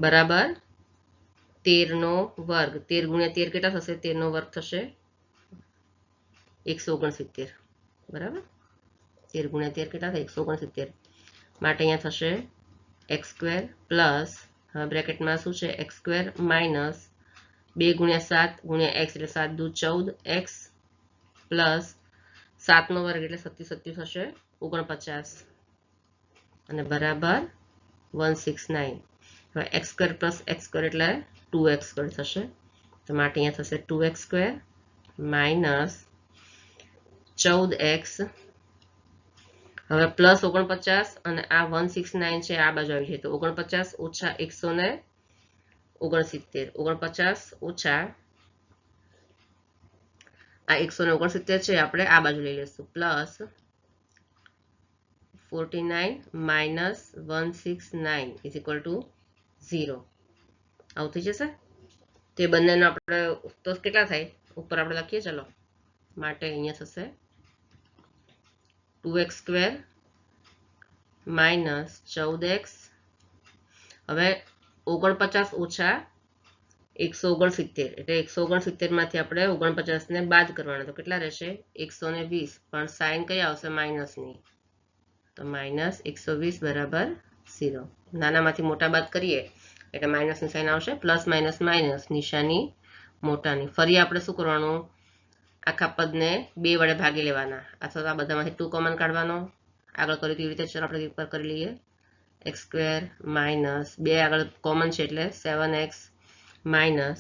S1: બરાબર 13 નો વર્ગ. 13 × 13 કેટલા થશે? 13 નો વર્ગ થશે 169. બરાબર, 13 × 13 કેટલા થાય? 169. માટે અહીંયા થશે x² પ્લસ, હવે બ્રેકેટમાં શું છે? x² માઇનસ 2 × 7 × x એટલે 7 દુ 14x પ્લસ 7 નો વર્ગ એટલે 27 થશે 49 અને બરાબર 169. હવે x² પ્લસ x² એટલે 2x² થશે, તો માટે અહીંયા થશે 2x² માઇનસ 14x, હવે પ્લસ 49 અને આ 169 છે આ બાજુ આવી જાય, તો 49 ઓછા 169, 49 ઓછા આ 169 છે આપણે આ બાજુ લઈ લઈશું, plus 49 minus 169 is equal to 0. આવું થઈ જશે. તે બંનેનો આપણે તો કેટલા થાય ઉપર આપણે લખીએ. ચલો, માટે અહીંયા થશે 2x² માઇનસ 14x, હવે 49 ઓછા 169 એટલે 169 માંથી આપણે 49 ને બાદ કરવાના, તો કેટલા રહેશે? 120, પણ સાઇન કઈ આવશે? માઇનસની, તો માઇનસ 120 બરાબર 0. નાનામાંથી મોટા બાદ કરીએ એટલે માઇનસની સાઇન આવશે, પ્લસ માઇનસ માઇનસ, નિશાની મોટાની. ફરી આપણે શું કરવાનું? આખા પદને 2 વડે ભાગી લેવાના, અથવા તો આ બધામાંથી 2 કોમન કાઢવાનો. આગળ કર્યું તેવી રીતે ચલો આપણે ઉપર કરી લઈએ. x² માઇનસ 2 આગળ કોમન છે એટલે 7x માઇનસ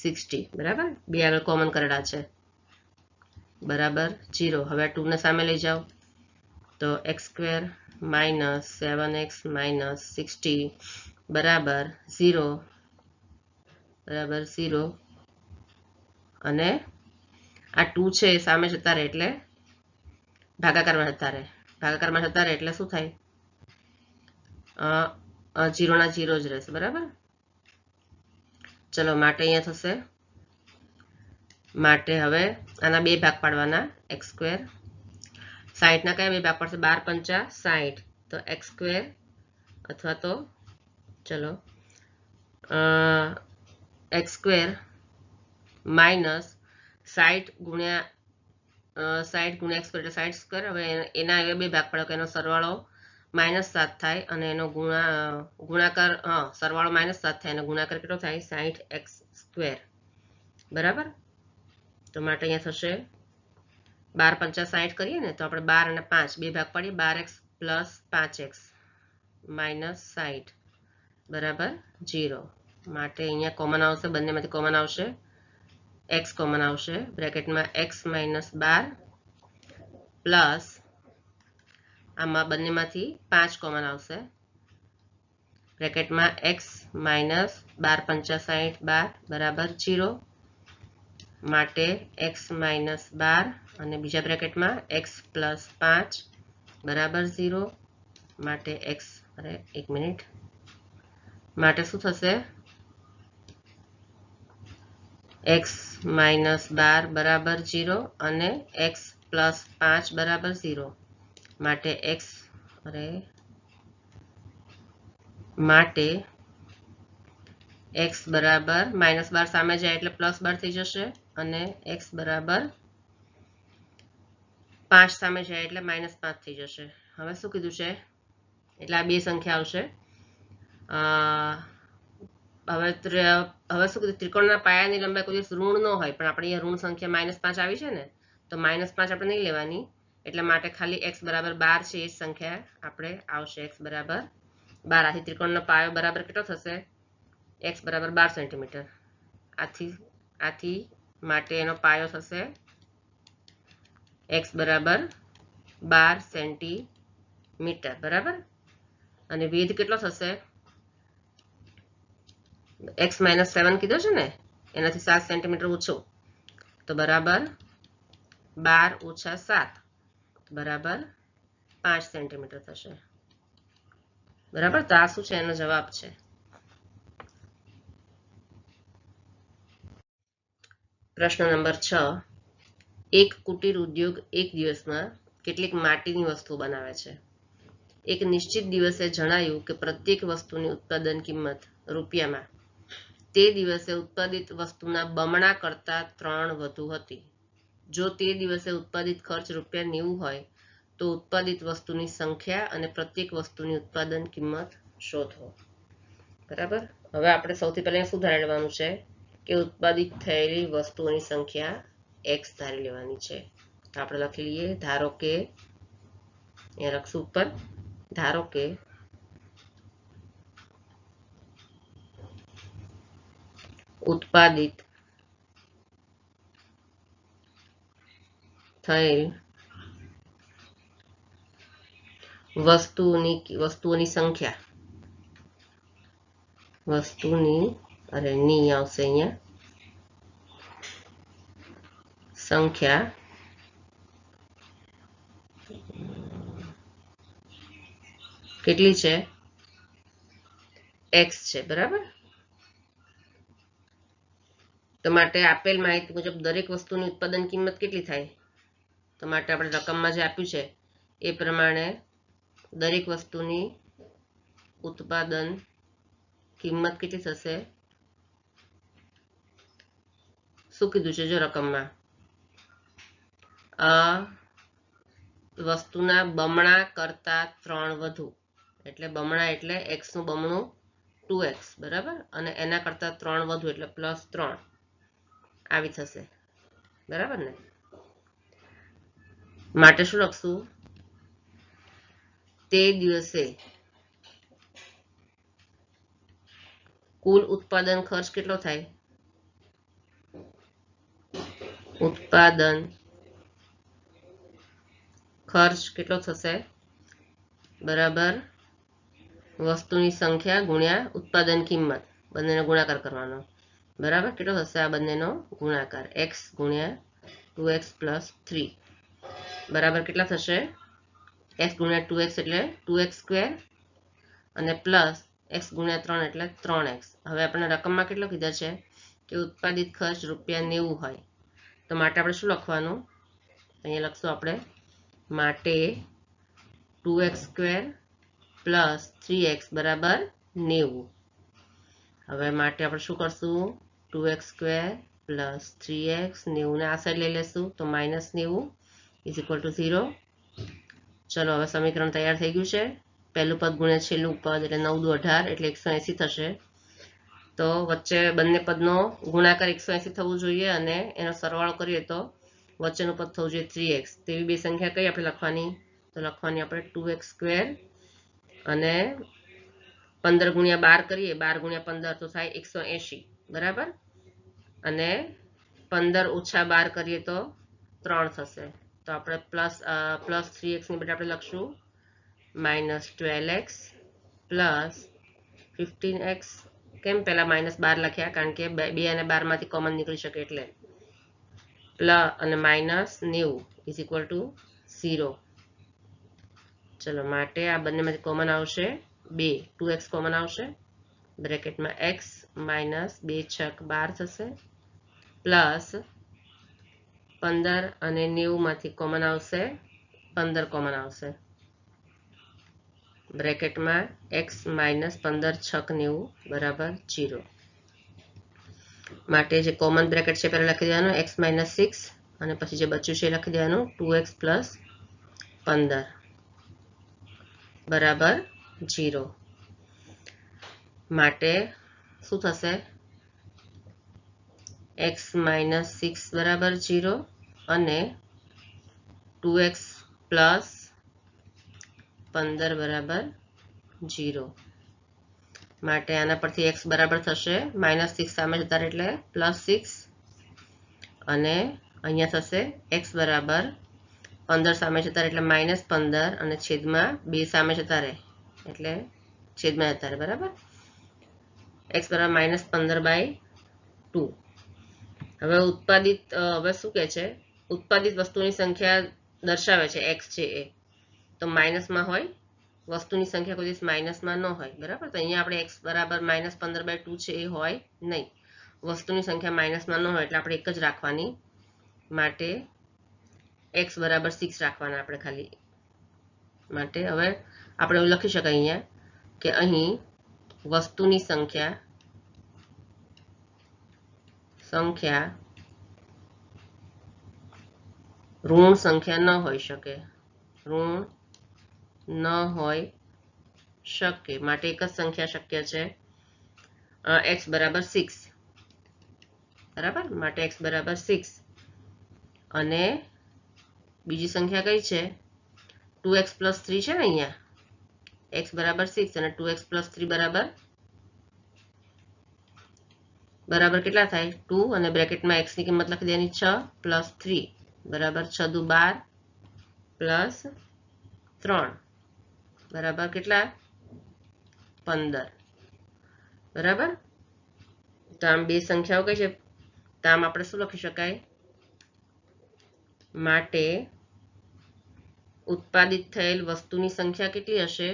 S1: 60 બરાબર 2 આગળ કોમન કરેલા છે બરાબર 0. હવે 2 ને સામે લઈ જાઓ તો x² માઇનસ 7x માઇનસ 60 બરાબર 0. બરાબર 0 અને આ 2 છે એ સામે જતા રહે એટલે ભાગાકારમાં જતા રહે. ભાગાકારમાં જતા રહે એટલે શું થાય? 0 ના 0 જ રહેશે. બરાબર. ચલો માટે અહીંયા થશે, માટે હવે આના બે ભાગ પાડવાના, x સ્ક્વેર. 60 ના કયા બે ભાગ પડશે? 12 પંચા 60, તો x સ્ક્વેર અથવા તો ચલો x સ્ક્વેર માઇનસ 60 ગુણ્યા 60 x સ્ક્વેર એટલે 60 સ્ક્વેર. હવે એના એ બે ભાગ પડે, એનો સરવાળો -7 થાય અને એનો ગુણાકાર સરવાળો -7 થાય અને ગુણાકાર કેટલો થાય? 60x square. બરાબર. તો માટે અહીંયા થશે 12 પંચા 60 કરીએ ને, તો આપણે 12 અને 5 બે ભાગ પાડીએ, 12x પ્લસ 5x માઇનસ 60 બરાબર 0. માટે અહીંયા કોમન આવશે, બંનેમાંથી કોમન આવશે, x કોમન આવશે, બ્રેકેટમાં x માઇનસ 12 પ્લસ આમાં બંનેમાંથી 5 કોમન આવશે, બ્રેકેટમાં x માઇનસ 12 પંચા 60 12 બરાબર 0. માટે x માઇનસ 12 અને બીજા બ્રેકેટમાં x પ્લસ 5 બરાબર 0. માટે x, અરે એક મિનિટ, માટે શું થશે? x માઇનસ 12 બરાબર 0 અને x પ્લસ 5 બરાબર 0. માટે x, અરે માટે x બરાબર -12 સામે જાય એટલે +12 થઈ જશે અને x બરાબર 5 સામે જાય એટલે -5 થઈ જશે. હવે શું કીધું છે? એટલે આ બે સંખ્યા આવશે. હવે શું કીધું? ત્રિકોણના પાયાની લંબાઈ કોઈ દિવસ ઋણ ન હોય, પણ આપણે અહીંયા ઋણ સંખ્યા -5 આવી છે ને, તો -5 આપણે નહીં લેવાની, એટલે માટે ખાલી x બરાબર 12 છે એ જ સંખ્યા આપણે આવશે. x બરાબર 12. આથી ત્રિકોણનો પાયો બરાબર કેટલો થશે? x બરાબર 12 સેન્ટીમીટર. આથી માટે એનો પાયો થશે x બરાબર 12 સેન્ટીમીટર. બરાબર. અને વેધ કેટલો થશે? x -7 કીધો છે ને, એનાથી 7 સેન્ટીમીટર ઓછો, તો બરાબર 12 ઓછા 7 બરાબર 5 સેન્ટીમીટર થશે. બરાબર. તો આ શું છે? એનો જવાબ છે. પ્રશ્ન નંબર 6. એક કુટીર ઉદ્યોગ એક દિવસમાં કેટલીક માટીની વસ્તુઓ બનાવે છે. એક નિશ્ચિત દિવસે જણાયું કે પ્રત્યેક વસ્તુની ઉત્પાદન કિંમત રૂપિયામાં તે દિવસે ઉત્પાદિત વસ્તુના બમણા કરતાં 3 વધુ હતી. જો તે દિવસે ઉત્પાદિત ખર્ચ ₹90 હોય તો ઉત્પાદિત વસ્તુની સંખ્યા અને પ્રત્યેક વસ્તુની ઉત્પાદન કિંમત શોધો. બરાબર. હવે આપણે સૌથી પહેલા શું ધારી લેવાનું છે? કે ઉત્પાદિત થયેલી વસ્તુઓની સંખ્યા x ધારી લેવાની છે. તો આપણે લખી લઈએ, ધારો કે અહીંયા લખશું ઉપર, ધારો કે ઉત્પાદિત થયેલ વસ્તુઓની સંખ્યા, ની આવશે અહીંયા, સંખ્યા કેટલી છે? x છે. બરાબર. તો માટે આપેલ માહિતી મુજબ દરેક વસ્તુની ઉત્પાદન કિંમત કેટલી થાય? તો માટે આપણે રકમમાં જે આપ્યું છે એ પ્રમાણે દરેક વસ્તુની ઉત્પાદન કિંમત કેટલી થશે? શું કીધું છે? જો રકમમાં વસ્તુના બમણા કરતા 3 વધુ, એટલે બમણા એટલે x નું બમણું 2x. બરાબર. અને એના કરતા 3 વધુ એટલે +3 આવી થશે. બરાબર ને? માટે શું લખશું? તે દિવસે કુલ ઉત્પાદન ખર્ચ કેટલો થાય? ઉત્પાદન ખર્ચ કેટલો થશે? બરાબર વસ્તુની સંખ્યા ગુણ્યા ઉત્પાદન કિંમત, બંનેનો ગુણાકાર કરવાનો. બરાબર. કેટલો થશે આ બંનેનો ગુણાકાર? x ગુણ્યા 2x પ્લસ 3 બરાબર કેટલા થશે? x ગુણ્યા 2x એટલે 2x સ્ક્વેર અને પ્લસ x ગુણ્યા 3 એટલે 3x. હવે આપણે રકમમાં કેટલો કીધા છે કે ઉત્પાદિત ખર્ચ ₹90 હોય, તો માટે આપણે શું લખવાનું? અહીંયા લખશું આપણે માટે 2x સ્ક્વેર પ્લસ 3x બરાબર 90. હવે માટે આપણે શું કરશું? 2x સ્ક્વેર પ્લસ 3x 90 ને આ સાઈડ લઈ લેશું તો -90 ઇઝ ઇક્વલ ટુ 0. ચલો હવે સમીકરણ તૈયાર થઈ ગયું છે. પહેલું પદ ગુણ્યા છેલ્લું પદ એટલે 9 દુ 18 એટલે 180 થશે. તો વચ્ચે બંને પદનો ગુણાકાર 180 થવું જોઈએ અને એનો સરવાળો કરીએ તો વચ્ચેનું પદ થવું જોઈએ 3x. તેવી બે સંખ્યા કઈ આપણે લખવાની? તો લખવાની આપણે 2x સ્ક્વેર અને 15 ગુણ્યા 12 કરીએ, 12 ગુણ્યા 15 તો થાય 180 બરાબર. અને 15 ઓછા 12 કરીએ તો 3 થશે. તો આપણે પ્લસ 3x ની બદલે આપણે લખશું -12x પ્લસ 15x. કેમ પહેલા -12 લખ્યા? કારણ કે 2 અને 12 માંથી કોમન નીકળી શકે એટલે. પ્લસ અને -90 ઇઝ ઇક્વલ ટુ 0. ચલો માટે આ બંનેમાંથી કોમન આવશે 2, 2x કોમન આવશે, બ્રેકેટમાં x માઇનસ 2 છક 12 થશે, પ્લસ 15 અને 90 માંથી કોમન આવશે 15 કોમન આવશે, બ્રેકેટમાં x માઇનસ 15 છક 90 બરાબર 0. માટે જે કોમન બ્રેકેટ છે પહેલા લખી દેવાનું x માઇનસ 6 અને પછી જે બચ્યું છે લખી દેવાનું 2x પ્લસ 15 બરાબર 0. માટે શું થશે? x માઇનસ 6 બરાબર 0 અને 2x પ્લસ 15 બરાબર 0. માટે આના પરથી x બરાબર થશે -6 સામે જતા એટલે +6 અને અહીંયા થશે x બરાબર 15 સામે જતા એટલે -15 અને છેદમાં 2 સામે જતા રહે એટલે છેદમાં જતા રહે બરાબર. x બરાબર -15/2. હવે હવે શું કહે છે? ઉત્પાદિત વસ્તુની સંખ્યા દર્શાવે છે x છે એ, તો માઇનસમાં હોય, વસ્તુની સંખ્યા કોઈ દિવસ માઇનસમાં ન હોય બરાબર. તો અહીંયા આપણે x બરાબર -15/2 છે એ હોય નહીં, વસ્તુની સંખ્યા માઇનસમાં ન હોય એટલે આપણે એક જ રાખવાની. માટે x બરાબર 6 રાખવાના આપણે ખાલી. માટે હવે આપણે એવું લખી શકાય અહીંયા કે અહીં વસ્તુની સંખ્યા ઋણ સંખ્યા ન હોઈ શકે, ઋણ ન હોઈ શકે. માટે એક જ સંખ્યા શક્ય છે, x બરાબર 6 બરાબર. માટે x બરાબર 6 અને બીજી સંખ્યા કઈ છે? 2x પ્લસ 3 છે ને અહીંયા, x બરાબર 6 અને 2x પ્લસ 3 બરાબર કેટલા થાય? 2 અને બ્રેકેટમાં x ની કિંમત લખી દેવાની 6 પ્લસ 3 બરાબર 6 દુ 12 પ્લસ 3 બરાબર કેટલા? 15 બરાબર. તો આમ બે સંખ્યાઓ કઈ છે? તો આમ આપણે શું લખી શકાય? માટે ઉત્પાદિત થયેલ વસ્તુની સંખ્યા કેટલી હશે?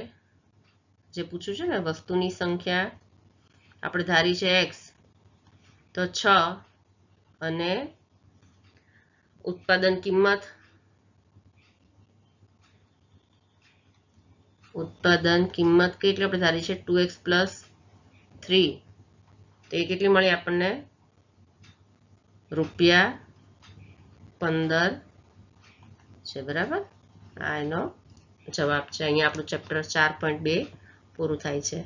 S1: જે પૂછ્યું છે ને વસ્તુની સંખ્યા આપણે ધારી છે x, તો 6 અને ઉત્પાદન કિંમત કેટલી આપણે ધારી છે? 2x plus 3. તો એ કેટલી મળી આપણને? ₹15 છે બરાબર. આ એનો જવાબ છે. અહીંયા આપણું ચેપ્ટર 4.2 પૂરું થાય છે.